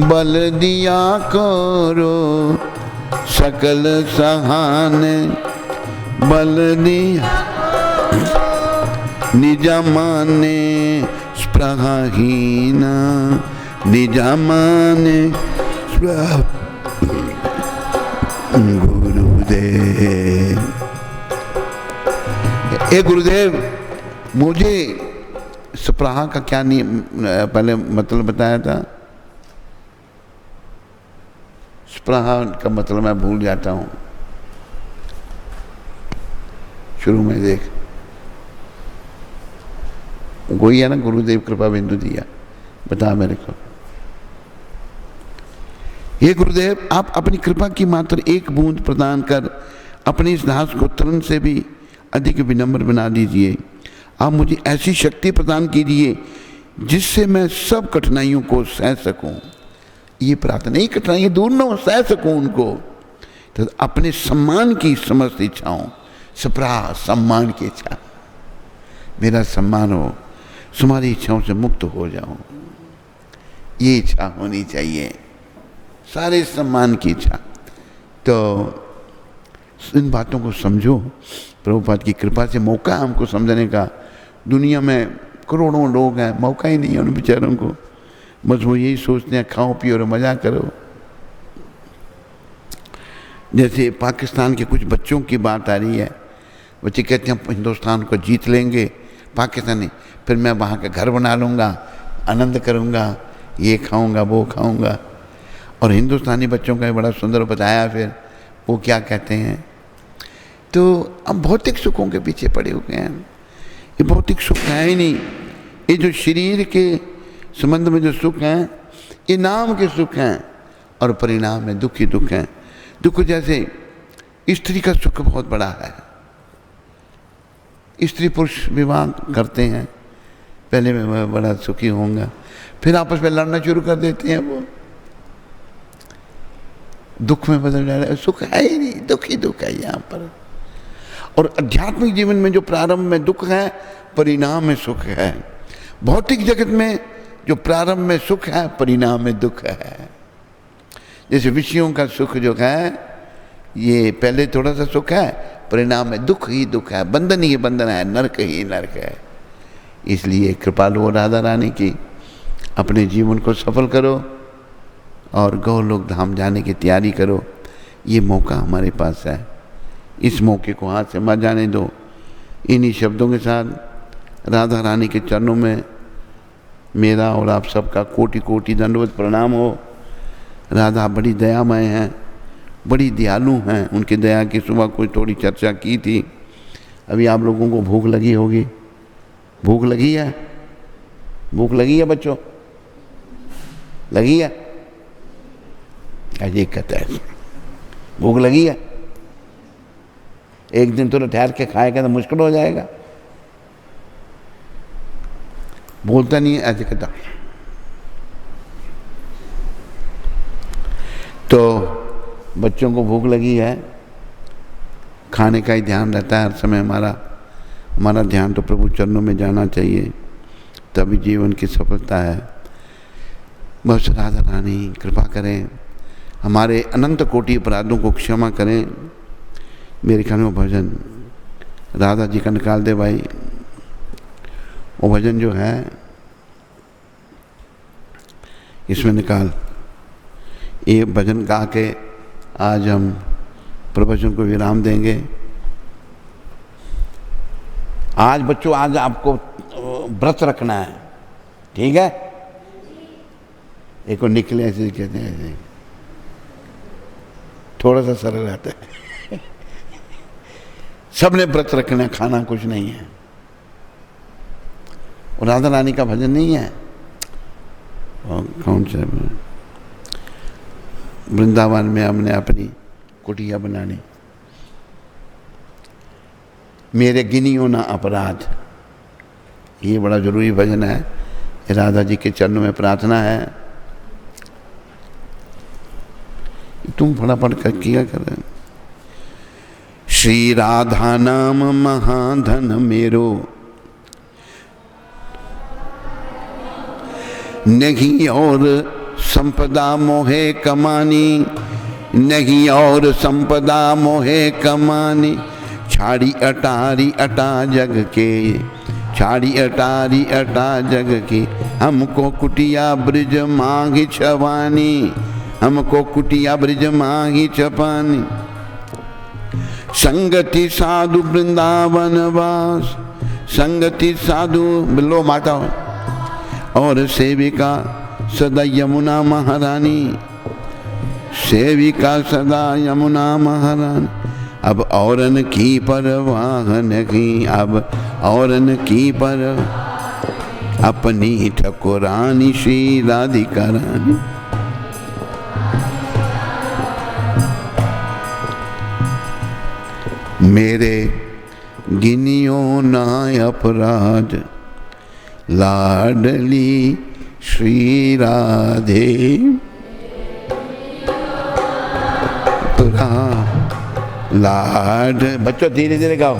बल दिया करो, सकल सहाने बल दिया, निज माने स्पृहाहीना, निज माने गुरुदेव। हे गुरुदेव, मुझे स्पृहा का क्या नियम पहले मतलब बताया था? स्पृहा का मतलब मैं भूल जाता हूँ, शुरू में देख वही है ना, गुरुदेव कृपा बिंदु दिया, बता मेरे को। हे गुरुदेव, आप अपनी कृपा की मात्र एक बूंद प्रदान कर अपने इस दास को तुरंत से भी अधिक विनम्र बना दीजिए। आप मुझे ऐसी शक्ति प्रदान कीजिए जिससे मैं सब कठिनाइयों को सह सकूं। ये प्रार्थना, ये कठिनाइयाँ दूर न हो, सह सकूं उनको। तो अपने सम्मान की समस्त इच्छाओं, स्पृहा सम्मान की इच्छा, मेरा सम्मान हो, तुम्हारी इच्छाओं से मुक्त हो जाऊं, ये इच्छा होनी चाहिए, सारे सम्मान की इच्छा। तो इन बातों को समझो। प्रभुपाद की कृपा से मौका हमको समझने का। दुनिया में करोड़ों लोग हैं, मौका ही नहीं है उन बेचारों को, बस वो यही सोचते हैं खाओ पियो और मज़ा करो। जैसे पाकिस्तान के कुछ बच्चों की बात आ रही है, बच्चे कहते हैं हम हिंदुस्तान को जीत लेंगे, पाकिस्तानी, फिर मैं वहाँ का घर बना लूँगा, आनंद करूँगा, ये खाऊँगा वो खाऊँगा। और हिंदुस्तानी बच्चों का बड़ा सुंदर बताया, फिर वो क्या कहते हैं, तो हम भौतिक सुखों के पीछे पड़े हुए हैं। ये भौतिक सुख है ही नहीं, ये जो शरीर के संबंध में जो सुख हैं, ये नाम के सुख हैं, और परिणाम में दुख ही दुख हैं। दुख जैसे स्त्री का सुख बहुत बड़ा है, स्त्री पुरुष विवाह करते हैं, पहले मैं बड़ा सुखी होऊंगा, फिर आपस में लड़ना शुरू कर देते हैं, वो दुख में बदल जा रहा है। सुख है ही नहीं, दुख ही दुख है यहाँ पर। और आध्यात्मिक जीवन में जो प्रारंभ में दुख है, परिणाम में सुख है। भौतिक जगत में जो प्रारंभ में सुख है, परिणाम में दुख है। जैसे विषयों का सुख जो है, ये पहले थोड़ा सा सुख है, परिणाम में दुख ही दुख है, बंधन ही बंधन है, नरक ही नरक है। इसलिए कृपालु राधा रानी की अपने जीवन को सफल करो और गौलोक धाम जाने की तैयारी करो। ये मौका हमारे पास है, इस मौके को हाथ से मत जाने दो। इन्हीं शब्दों के साथ राधा रानी के चरणों में मेरा और आप सबका कोटि कोटि दंडवत प्रणाम हो। राधा बड़ी दयामय हैं, बड़ी दयालु हैं। उनकी दया की सुबह कोई थोड़ी चर्चा की थी। अभी आप लोगों को भूख लगी होगी, भूख लगी है? भूख लगी है बच्चों? लगी है? अजय कहता है भूख लगी है। एक दिन थोड़ा ठहर के खाएगा तो मुश्किल हो जाएगा। बोलता नहीं है, ऐसे कहता। तो बच्चों को भूख लगी है, खाने का ही ध्यान रहता है हर समय। हमारा ध्यान तो प्रभु चरणों में जाना चाहिए, तभी जीवन की सफलता है। बस राधा रानी कृपा करें, हमारे अनंत कोटि अपराधों को क्षमा करें। मेरे ख्याल में भजन राधा जी का निकाल दे भाई। वो भजन जो है इसमें निकाल। ये भजन गा के आज हम प्रवचन को विराम देंगे। आज बच्चों, आज आपको व्रत रखना है, ठीक है? एक को निकले ऐसे कहते हैं, ऐसे थोड़ा सा सरल रहता है। सबने व्रत रखना है, खाना कुछ नहीं है। और राधा रानी का भजन नहीं है, और कौन सा वृंदावन में हमने अपनी कुटिया बनानी। मेरे गिनियो ना अपराध, ये बड़ा जरूरी भजन है। राधा जी के चरणों में प्रार्थना है। तुम फटाफट कर किया कर। श्री राधा नाम महाधन मेरो, नहीं और संपदा मोहे कमानी, नहीं और संपदा मोहे कमानी। छाड़ी अटारी अटा जग के, छाड़ी अटारी अटा जग के। हमको कुटिया ब्रिज मांगी छवानी, हमको कुटिया ब्रिज मांगी छपानी। संगति साधु वृंदावन वास, संगति साधु बिलो माता और सेविका सदा यमुना महारानी, सेविका सदा यमुना महारानी। अब औरन की परवाह नहीं, अब औरन की पर अपनी ठकुरानी श्री राधिका रानी। मेरे गिनियो ना अपराध, लाडली श्री राधे। तुरा लाड, बच्चों धीरे धीरे गाओ।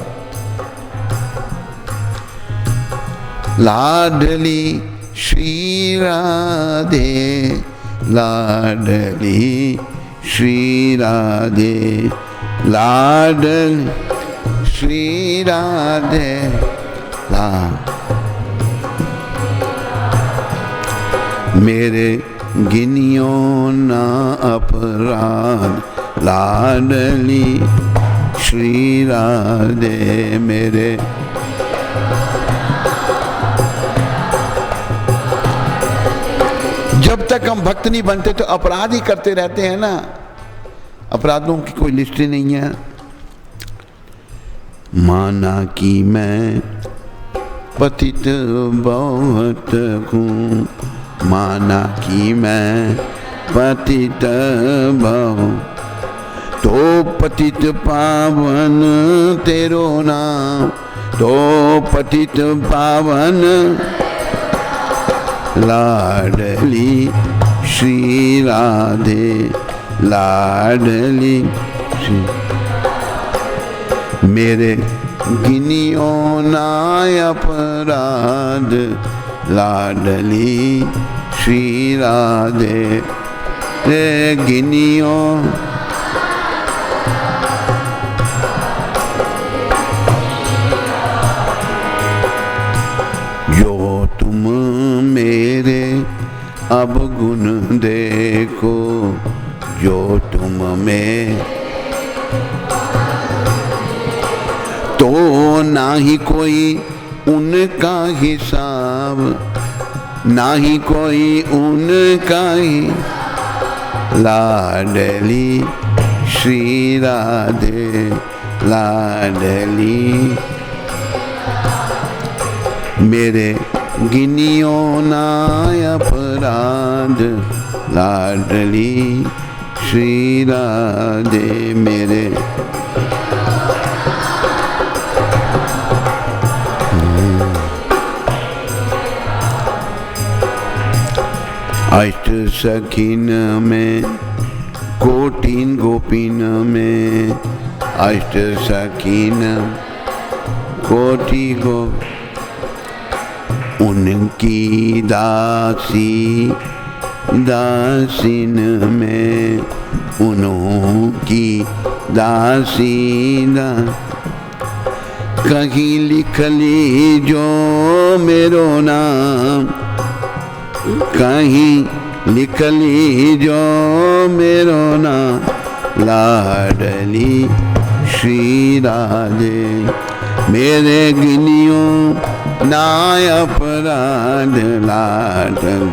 लाडली श्री राधे, लाडली श्री राधे, लाडली श्री राधे। मेरे गिनियो ना अपराध, लाडली श्री राधे। मेरे जब तक हम भक्त नहीं बनते तो अपराध ही करते रहते हैं ना। अपराधों की कोई लिस्ट ही नहीं है। माना कि मैं पतित बहुत हूँ, माना कि मैं पतित बहु, तो पतित पावन तेरो नाम, तो पतित पावन। लाडली श्री राधे, लाडली श्री। मेरे गिनियो ना अपराध, लाडली श्री राधे रे गिनियो। जो तुम मेरे अब गुण देखो, जो तुम में तो ना ही कोई उनका हिसाब, ना ही कोई उनका ही। लाडली श्री राधे लाडली, मेरे गिनियो ना अपराध, लाडली श्री राधे मेरे। अष्ट सखीन में कोटिन गोपीन में, अष्ट सखीन कोटि गो, उनकी दासी दासीन में, उनकी दासी दा। कहीं लिख ली जो मेरो नाम, कहीं लिख ली जो मेरो नाम, लाडली श्री राधे मेरे गिनियो ना अपराध, लाडली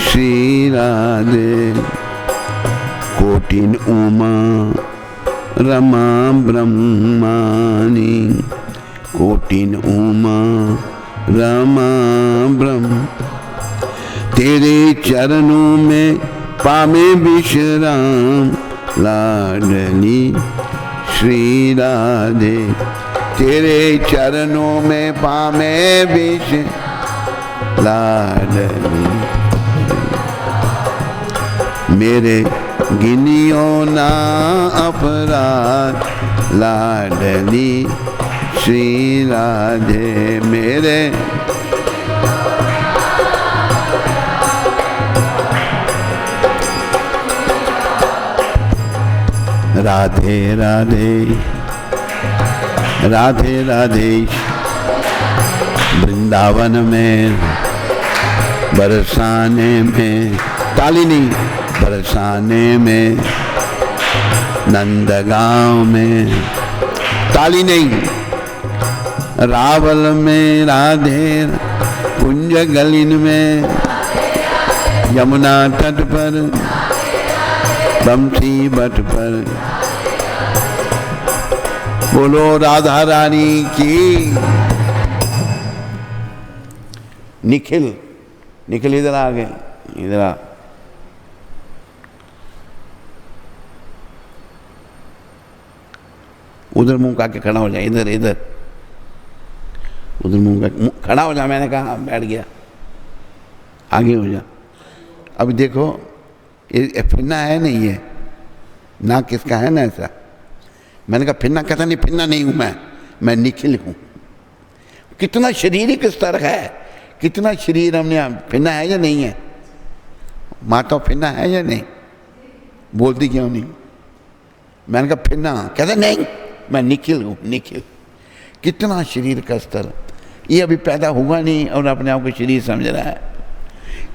श्री राधे। कोटिन उमा रमा ब्रह्मानी, कोटिन उमा रमा ब्रह्म, तेरे चरणों में पामे विश्राम, लाडली श्री राधे तेरे चरणों में पामे विश्राम, लाडली मेरे गिनियो ना अपराध, लाडली श्री राधे मेरे। राधे राधे राधे राधे, वृंदावन में बरसाने में, ताली नहीं, बरसाने में, नंदगांव में, ताली नहीं, रावल में राधे, कुंज गलिन में, यमुना तट पर, बमसी बट पर। बोलो राधा रानी की। निखिल, निखिल इधर आ गए, इधर आ। उधर मुंह का के खड़ा हो जाए, इधर इधर उधर मुंह का खड़ा हो जा। मैंने कहा बैठ गया, आगे हो जा। अब देखो ये फिरना है नहीं है ना, किसका है ना ऐसा। मैंने कहा फिरना, कहता नहीं फिरना नहीं हूं मैं निखिल हूं। कितना शारीरिक स्तर है, कितना शरीर हमने, फिरना है या नहीं है माता, फिरना है या नहीं, बोलती क्यों नहीं। मैंने कहा फिरना, कहता नहीं मैं निखिल हूं, निखिल। कितना शरीर का स्तर, ये अभी पैदा हुआ नहीं और अपने आप को शरीर समझ रहा है।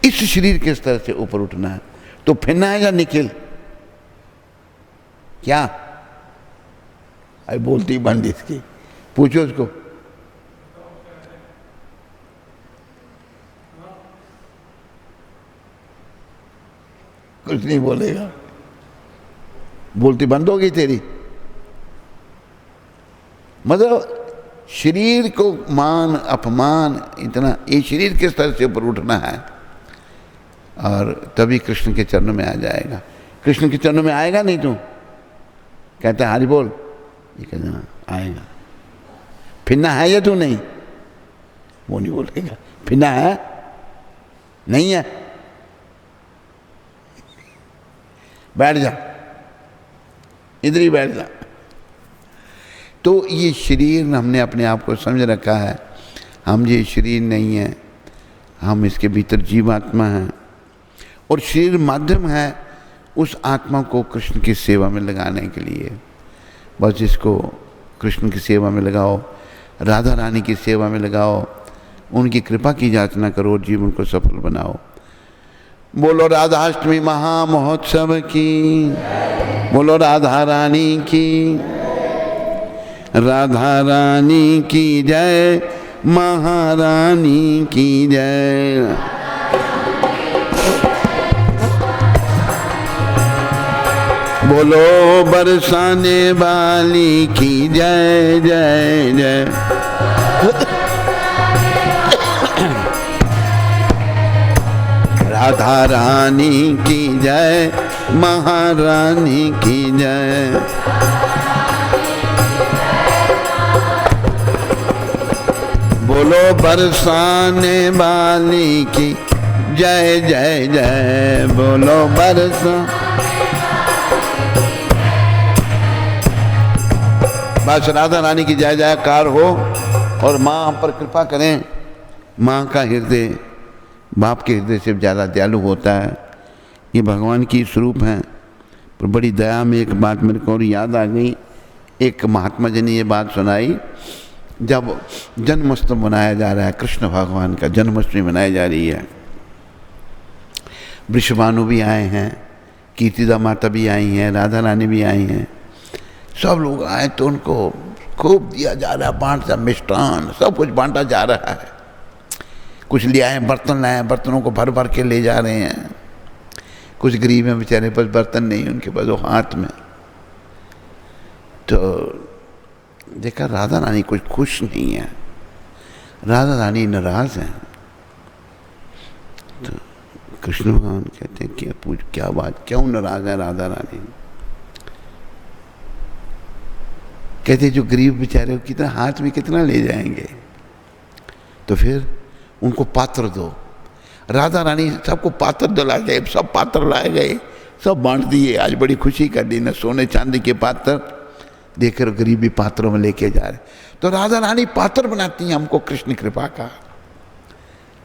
इस शरीर के स्तर से ऊपर उठना है तो फिरना है या निखिल, क्या अरे बोलती बंद इसकी, पूछो उसको। कुछ नहीं बोलेगा, बोलती बंद हो गई तेरी। मतलब शरीर को मान अपमान, इतना ये शरीर के स्तर से ऊपर उठना है और तभी कृष्ण के चरणों में आ जाएगा। कृष्ण के चरणों में आएगा नहीं तो कहता है हरि बोल, ये कहना आएगा। फिरना है या तू नहीं, वो नहीं बोलेगा। फिरना है नहीं है, बैठ जा, इधर ही बैठ जा। तो ये शरीर हमने अपने आप को समझ रखा है, हम ये शरीर नहीं है, हम इसके भीतर जीवात्मा हैं, और शरीर माध्यम है उस आत्मा को कृष्ण की सेवा में लगाने के लिए। बस इसको कृष्ण की सेवा में लगाओ, राधा रानी की सेवा में लगाओ, उनकी कृपा की याचना करो, जीवन को सफल बनाओ। बोलो राधाष्टमी महामहोत्सव की, बोलो राधा रानी की, राधा रानी की जय, महारानी की जय। बोलो बरसाने वाली की जय जय जय। राधा रानी की जय, महारानी की जय। बोलो बरसाने वाली की जय जय जय। बोलो बरसा। बस राधा रानी की जय जयकार हो और माँ हम पर कृपा करें। माँ का हृदय बाप के हृदय से ज़्यादा दयालु होता है। ये भगवान की स्वरूप हैं। पर बड़ी दया में एक बात मेरे को और याद आ गई। एक महात्मा जी ने ये बात सुनाई, जब जन्मोत्सव मनाया जा रहा है, कृष्ण भगवान का जन्माष्टमी मनाई जा रही है, वृषभानु भी आए हैं, कीर्तिदा माता भी आई हैं, राधा रानी भी आई हैं, सब लोग आए तो उनको खूब दिया जा रहा है, बांटा मिष्ठान सब कुछ बांटा जा रहा है। कुछ ले आए बर्तन लाए, बर्तनों को भर भर के ले जा रहे हैं। कुछ गरीब हैं बेचारे पास बर्तन नहीं, उनके पास वो हाथ में। तो देखा राधा रानी कुछ खुश नहीं है, राधा रानी नाराज हैं। तो कृष्ण भगवान कहते हैं क्या बात, क्यों नाराज है राधा रानी? कहते जो गरीब बेचारे कितना हाथ में कितना ले जाएंगे, तो फिर उनको पात्र दो। राधा रानी सबको पात्र दिला गए, सब पात्र लाए गए, सब बांट दिए। आज बड़ी खुशी कर दी ना, सोने चांदी के पात्र देकर गरीबी पात्रों में लेके जा रहे। तो राधा रानी पात्र बनाती हैं हमको कृष्ण कृपा का।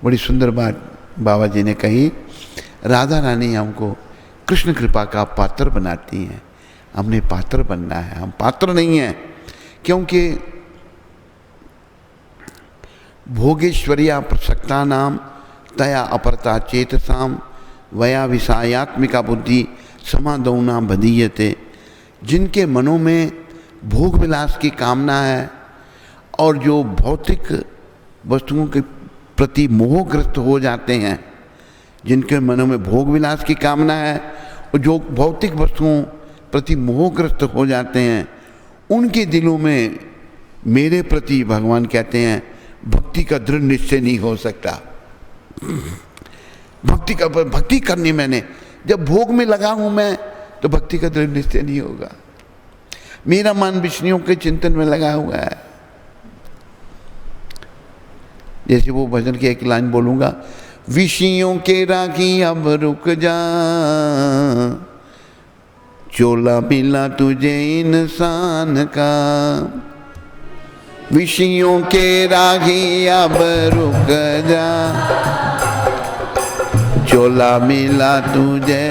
बड़ी सुंदर बात बाबा जी ने कही, राधा रानी हमको कृष्ण कृपा का पात्र बनाती हैं। हमने पात्र बनना है, हम पात्र नहीं हैं। क्योंकि भोगेश्वरिया प्रसक्ता नाम तया अपरता चेतसाम वया विषयात्मिका बुद्धि समादौना बधीयते। जिनके मनों में भोग विलास की कामना है और जो भौतिक वस्तुओं के प्रति मोहग्रस्त हो जाते हैं, जिनके मनों में भोग विलास की कामना है और जो भौतिक वस्तुओं प्रति मोहग्रस्त हो जाते हैं, उनके दिलों में मेरे प्रति भगवान कहते हैं भक्ति का दृढ़ निश्चय नहीं हो सकता। भक्ति करनी मैंने, जब भोग में लगा हूं मैं, तो भक्ति का दृढ़ निश्चय नहीं होगा। मेरा मन विष्णुओं के चिंतन में लगा हुआ है। जैसे वो भजन की एक लाइन बोलूंगा, विषयों के रागी अब रुक जा, चोला मिला तुझे इंसान का। विषयों के रागी अब रुक जा, चोला मिला तुझे,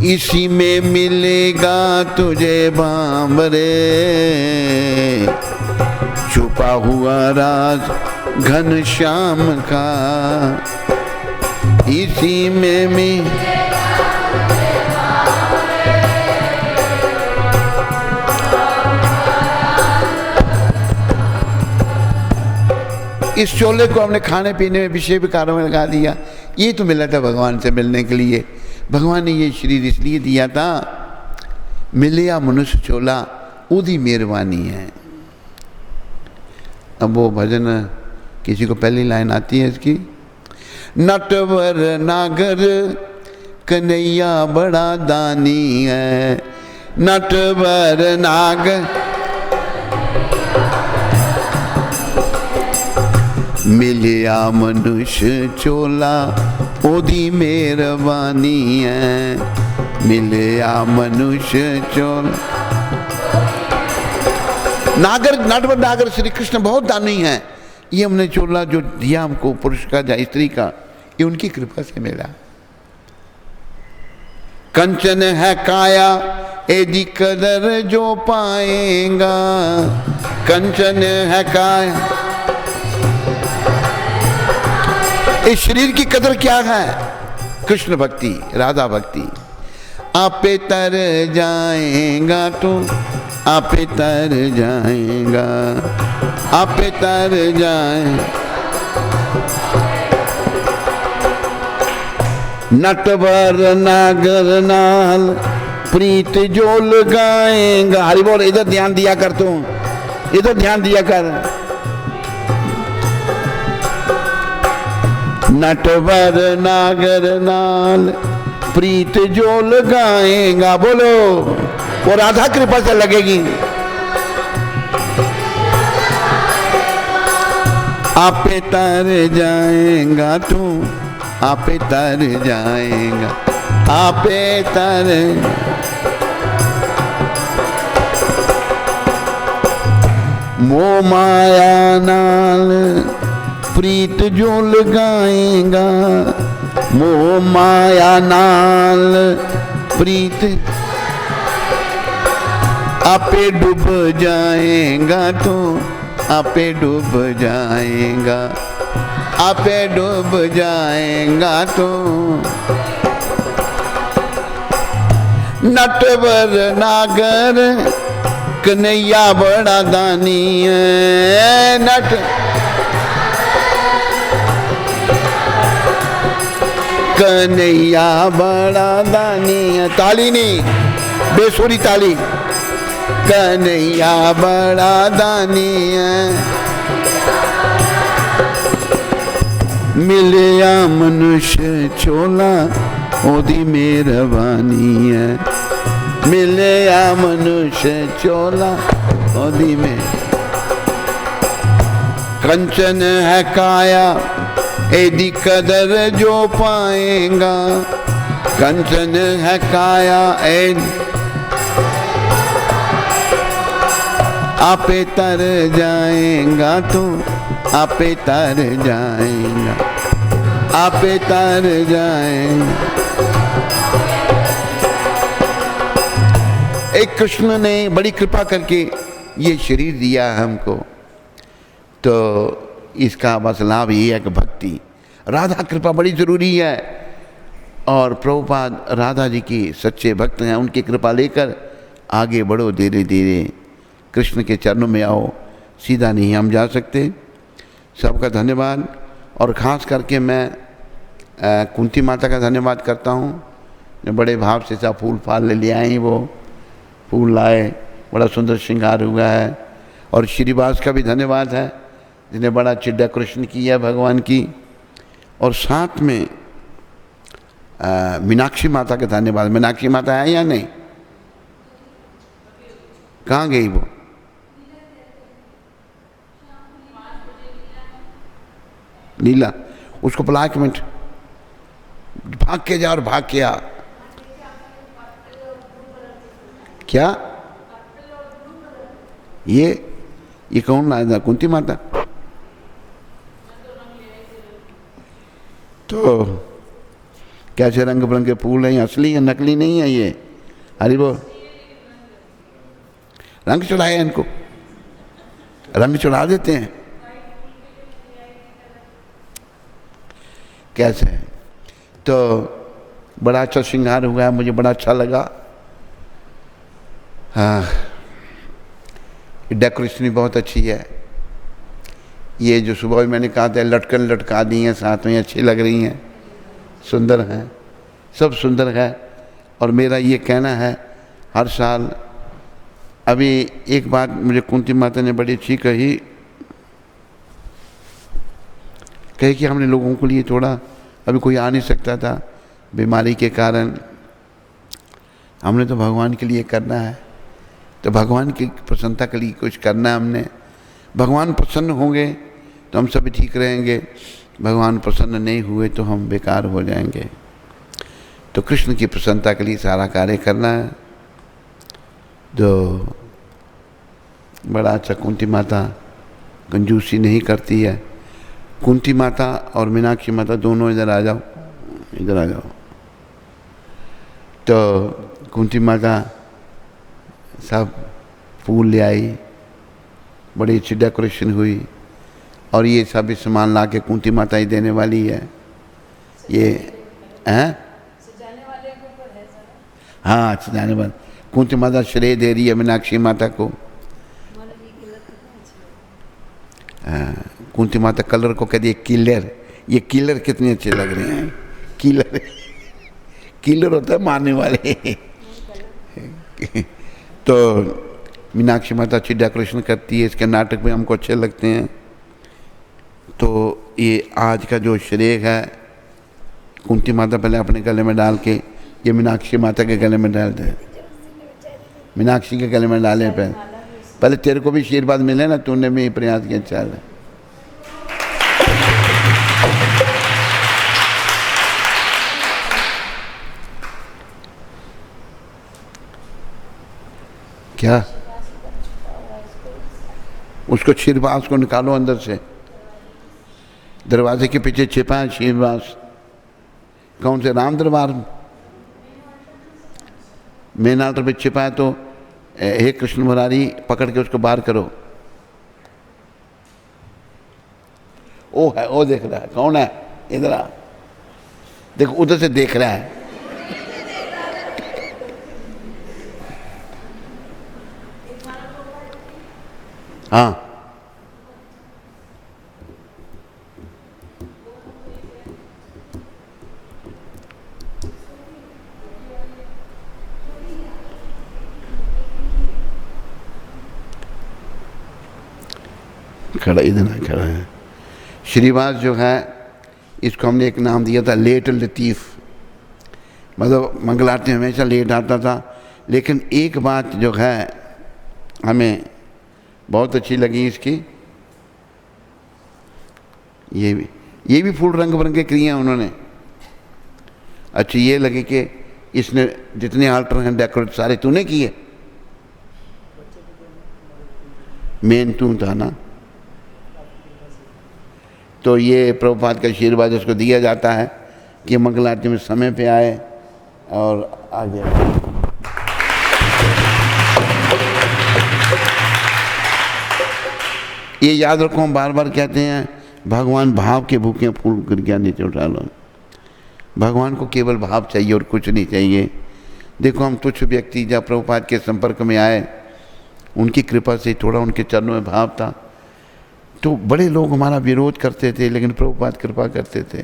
इसी में मिलेगा तुझे बांबरे, छुपा हुआ राज घनश्याम का, इसी में इस चोले को हमने खाने पीने में विषय विकारों में लगा दिया। ये तो मिला था भगवान से मिलने के लिए। भगवान ने ये शरीर इसलिए दिया था, मिलिया मनुष्य चोला उदी मेहरबानी है। अब वो भजन किसी को पहली लाइन आती है इसकी, नटवर नागर कन्हैया बड़ा दानी है, नटवर नागर मिलिया मनुष्य चोला ओदी मेहरबानी है, मिलया मनुष्य चोला। नटवर नागर श्री कृष्ण बहुत दानी है। ये हमने चोला जो दिया हमको, पुरुष का या स्त्री का, ये उनकी कृपा से मिला। कंचन है काया यदि कदर जो पाएगा, कंचन है काया। इस शरीर की कदर क्या है? कृष्ण भक्ति, राधा भक्ति। आपे तर जाएगा तू, आपे तर जाएगा, आपे तर जाए। नटवर नागर नाल प्रीत जो लगाएगा। हरि बोल, इधर ध्यान दिया कर तू, इधर ध्यान दिया कर। नटवर नागर नाल प्रीत जो लगाएगा। बोलो, वो राधा कृपा से लगेगी। आपे तर जाएगा तू, आपे तर जाएगा, आपे तर। मोह माया नाल प्रीत जो लगाएगा, मोह माया नाल प्रीत। आपे डूब जाएगा तो, आपे डूब जाएगा, आपे डूब जाएगा तो। नटवर नागर कन्हैया बड़ा दानी है। नट कन्हैया बड़ा दानी है। ताली नहीं, बेसुरी ताली। कन्हैया बड़ा दानी है। मिलया मनुष्य चोला ओदी मेहरबानी है। मिलया मनुष्य चोला ओदी में। कंचन है काया एदी कदर जो पाएगा, कंचन है काया एद। आपे तर जाएगा तू, आपे तर जाएगा, आपे तर जाएगा। एक कृष्ण ने बड़ी कृपा करके ये शरीर दिया है हमको, तो इसका बस लाभ ये है कि भक्ति, राधा कृपा बड़ी ज़रूरी है। और प्रभुपाद राधा जी की सच्चे भक्त हैं, उनकी कृपा लेकर आगे बढ़ो, धीरे धीरे कृष्ण के चरणों में आओ, सीधा नहीं हम जा सकते। सबका धन्यवाद। और ख़ास करके मैं कुंती माता का धन्यवाद करता हूँ, जो बड़े भाव से सब फूल फाल ले आई, वो फूल लाए, बड़ा सुंदर श्रृंगार हुआ है। और श्रीवास का भी धन्यवाद है, जिन्हें बड़ा अच्छी डेकोरेशन की है भगवान की। और साथ में मीनाक्षी माता का धन्यवाद। मीनाक्षी माता है या नहीं? कहाँ गई वो? लीला, उसको बुला एक मिनट, भाग के जा और भाग के आ। क्या ये कौन लाया था? कुंती माता। तो कैसे रंग बिरंगे फूल हैं, असली है नकली नहीं है ये? हरि बोल। रंग चढ़ाए इनको, रंग चढ़ा देते हैं कैसे? तो बड़ा अच्छा श्रृंगार हुआ है, मुझे बड़ा अच्छा लगा। हाँ, डेकोरेशन भी बहुत अच्छी है। ये जो सुबह मैंने कहा था लटकन लटका दी हैं साथ में, अच्छी लग रही हैं, सुंदर हैं, सब सुंदर है। और मेरा ये कहना है, हर साल, अभी एक बात मुझे कुंती माता ने बड़ी अच्छी कही कि हमने लोगों के लिए थोड़ा, अभी कोई आ नहीं सकता था बीमारी के कारण, हमने तो भगवान के लिए करना है, तो भगवान की प्रसन्नता के लिए कुछ करना है हमने। भगवान प्रसन्न होंगे तो हम सभी ठीक रहेंगे, भगवान प्रसन्न नहीं हुए तो हम बेकार हो जाएंगे। तो कृष्ण की प्रसन्नता के लिए सारा कार्य करना है। जो बड़ा अच्छा कुंती माता कंजूसी नहीं करती है। कुंती माता और मीनाक्षी माता दोनों इधर आ जाओ, इधर आ जाओ। तो कुंती माता सब फूल ले आई, बड़ी अच्छी डेकोरेशन हुई, और ये सब सामान ला के कुंती माता ही देने वाली है। ये हैं, हाँ सजाने वाले कुंती माता श्रेय दे रही है मीनाक्षी माता को। कुंती माता कलर को कहती है किलर। ये किलर कितने अच्छे लग रहे हैं। किलर, किलर होता है मारने वाले। तो मीनाक्षी माता अच्छी डेकोरेशन करती है, इसके नाटक भी हमको अच्छे लगते हैं। तो ये आज का जो श्रेय है कुंती माता पहले अपने गले में डाल के ये मीनाक्षी माता के गले में डाल दे। मीनाक्षी के गले में डाले पहले तेरे को भी आशीर्वाद मिले ना, तूने भी प्रयास किया। चल क्या उसको शीरवास को निकालो अंदर से, दरवाजे के पीछे छिपा है शीरवास। कौन से? राम दरबार मेन आल्टर पे छिपा है। तो हे कृष्ण मुरारी पकड़ के उसको बाहर करो। ओ है, ओ देख रहा है। कौन है? इधर आ, देखो उधर से देख रहा है। हाँ खड़ा, इधर खड़ा है। श्रीवास जो है इसको हमने एक नाम दिया था लेट लतीफ़, मतलब मंगल आरती में हमेशा लेट आता था। लेकिन एक बात जो है हमें बहुत अच्छी लगी इसकी, ये भी फूल रंग बिरंगे किए हैं उन्होंने। अच्छी ये लगी कि इसने जितने आल्टर हैं डेकोरेट सारे तूने किए, मेन तू था ना। तो ये प्रभुपाद का आशीर्वाद उसको दिया जाता है कि मंगल आरती में समय पे आए और आगे। ये याद रखो, हम बार बार कहते हैं भगवान भाव के भूखे फूल गिर गया नीचे उठा लो। भगवान को केवल भाव चाहिए और कुछ नहीं चाहिए। देखो हम तुच्छ व्यक्ति जब प्रभुपाद के संपर्क में आए, उनकी कृपा से थोड़ा उनके चरणों में भाव था, तो बड़े लोग हमारा विरोध करते थे, लेकिन प्रभुपाद कृपा करते थे।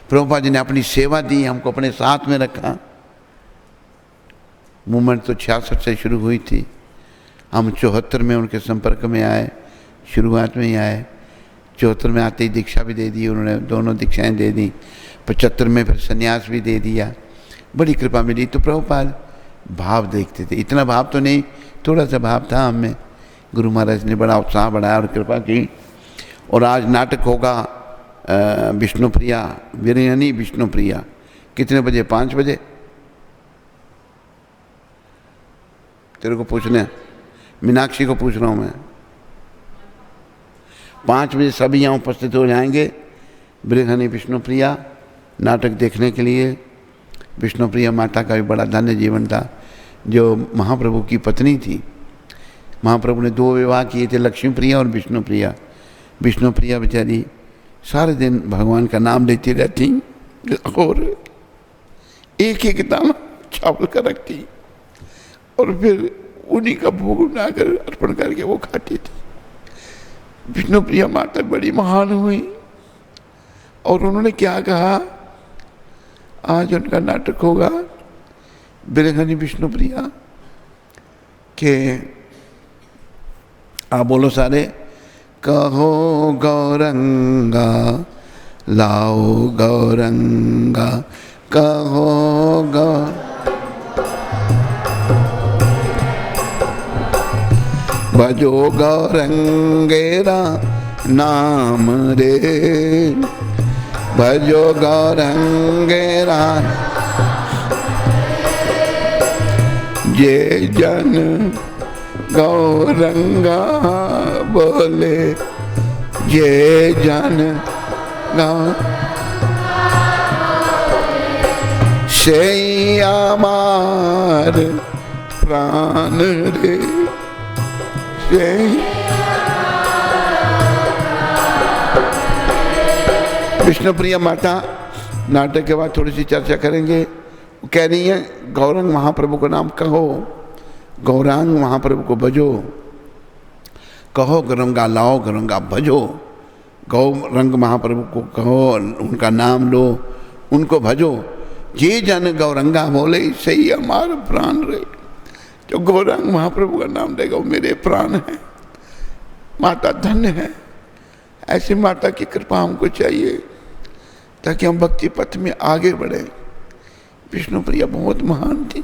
प्रभुपाद जी ने अपनी सेवा दी, हमको अपने साथ में रखा। मूवमेंट तो 66 से शुरू हुई थी, हम 74 में उनके संपर्क में आए, शुरुआत में ही आए। 74 में आते ही दीक्षा भी दे दी उन्होंने, दोनों दीक्षाएं दे दी। 75 में फिर संन्यास भी दे दिया, बड़ी कृपा मिली। तो प्रभुपाद भाव देखते थे, इतना भाव तो नहीं, थोड़ा सा भाव था हमें। गुरु महाराज ने बड़ा उत्साह बढ़ाया और कृपा की। और आज नाटक होगा विष्णुप्रिया, वीरयानी विष्णुप्रिया। कितने बजे? 5 बजे। तेरे को पूछने, मीनाक्षी को पूछ रहा हूँ मैं। 5 बजे सभी यहाँ उपस्थित हो जाएंगे वीरयानी विष्णुप्रिया नाटक देखने के लिए। विष्णुप्रिया माता का भी बड़ा धन्य जीवन था, जो महाप्रभु की पत्नी थी। महाप्रभु ने 2 विवाह किए थे, लक्ष्मी प्रिया और विष्णुप्रिया। विष्णुप्रिया बेचारी सारे दिन भगवान का नाम लेती रहती और एक एक दाना चावल का रखती और फिर उन्हीं का भोग बनाकर अर्पण करके वो खाती थी। विष्णुप्रिया माता बड़ी महान हुई और उन्होंने क्या कहा, आज उनका नाटक होगा वीरयानी विष्णुप्रिया के। आप बोलो सारे, कहो गौरंगा लाओ गौरंगा, कहो भजो गौरंगेरा नाम रे, भजो गौरंगे राम, जे जन गौरंगा बोले, जे जन से अमार प्राण रे, से विष्णुप्रिया माता नाटक के बाद थोड़ी सी चर्चा करेंगे। वो कह रही है गौरंग महाप्रभु का नाम कहो, गौरांग महाप्रभु को भजो, कहो गौरंगा लाओ गौरंगा भजो, गौरंग महाप्रभु को कहो, उनका नाम लो, उनको भजो। जे जन गौरंगा बोले सही हमारे प्राण रहे। जो गौरंग महाप्रभु का नाम लेगा वो मेरे प्राण है। माता धन्य है, ऐसी माता की कृपा हमको चाहिए ताकि हम भक्ति पथ में आगे बढ़ें। विष्णुप्रिया बहुत महान थी।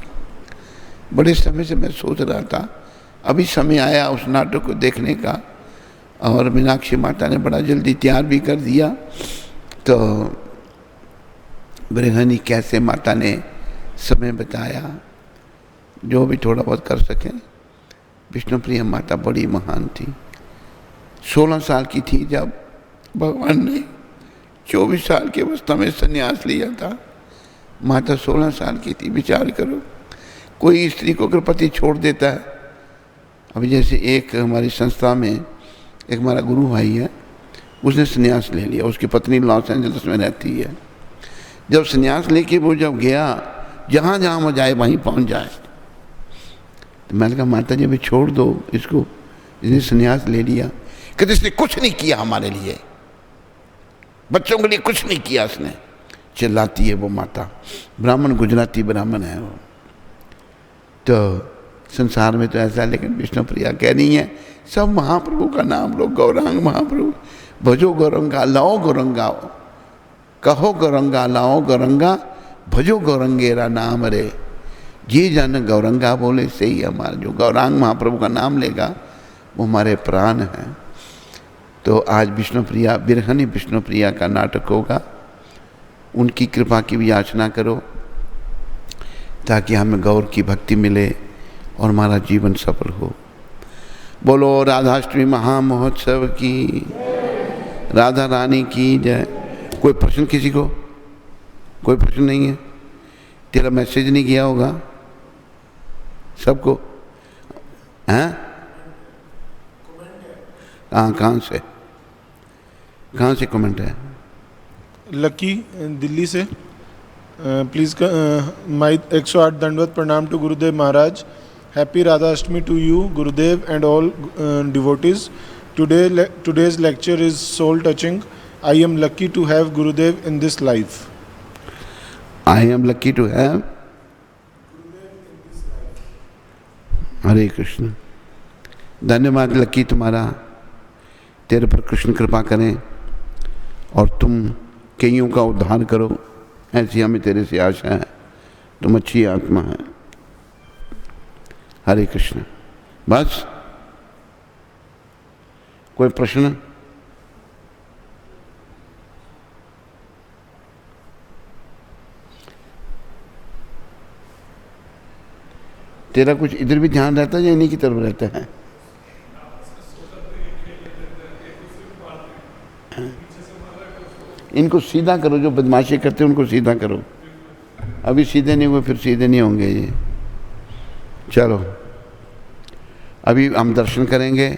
बड़े समय से मैं सोच रहा था, अभी समय आया उस नाटक को देखने का, और मीनाक्षी माता ने बड़ा जल्दी तैयार भी कर दिया। तो बृहनी कैसे माता ने समय बताया, जो भी थोड़ा बहुत कर सकें। विष्णुप्रिया माता बड़ी महान थी। 16 साल की थी जब भगवान ने 24 साल की अवस्था में संन्यास लिया था। माता 16 साल की थी। विचार करो, कोई स्त्री को अगर पति छोड़ देता है, अभी जैसे एक हमारी संस्था में एक हमारा गुरु भाई है, उसने संन्यास ले लिया। उसकी पत्नी लॉस एंजल्स में रहती है। जब संन्यास लेके वो जब गया, जहाँ जहाँ वो जाए वहीं पहुँच जाए। तो मैंने कहा माता जी अभी छोड़ दो इसको, इसने संन्यास ले लिया। कहते इसने कुछ नहीं किया हमारे लिए, बच्चों के लिए कुछ नहीं किया इसने। चिल्लाती है वो माता। ब्राह्मण, गुजराती ब्राह्मण है वो। तो संसार में तो ऐसा है, लेकिन विष्णुप्रिया कह रही है सब महाप्रभु का नाम लो, गौरांग महाप्रभु भजो गौरंगा लाओ गौरंगा, कहो गौरंगा लाओ गौरंगा, भजो गौरंगेरा नाम रे। जी जन गौरंगा बोले सही हमारा। जो गौरांग महाप्रभु का नाम लेगा वो हमारे प्राण हैं। तो आज विष्णुप्रिया, बिरहनी विष्णुप्रिया का नाटक होगा। उनकी कृपा की भी याचना करो ताकि हमें गौर की भक्ति मिले और हमारा जीवन सफल हो। बोलो राधाष्टमी महामहोत्सव की, राधा रानी की जय। कोई प्रश्न किसी को? कोई प्रश्न नहीं है? तेरा मैसेज नहीं गया होगा सबको? हैं? कहाँ से कमेंट है? लकी दिल्ली से। प्लीज माई 108 दंडवत प्रणाम to Gurudev Maharaj. Happy Radhashtami to you Gurudev and all devotees. Today's lecture is soul touching. I am lucky to have Gurudev in this life. I am lucky to have हरे कृष्ण। धन्यवाद lucky तुम्हारा। तेरे पर कृष्ण कृपा करें और तुम कईयों का उद्धार करो, ऐसी हमें तेरे से आशा है। तुम अच्छी आत्मा है। हरे कृष्ण। बस कोई प्रश्न? तेरा कुछ इधर भी ध्यान रहता है या इन्हीं की तरफ रहता है? इनको सीधा करो, जो बदमाशी करते हैं उनको सीधा करो। अभी सीधे नहीं हुए फिर सीधे नहीं होंगे ये। चलो अभी हम दर्शन करेंगे।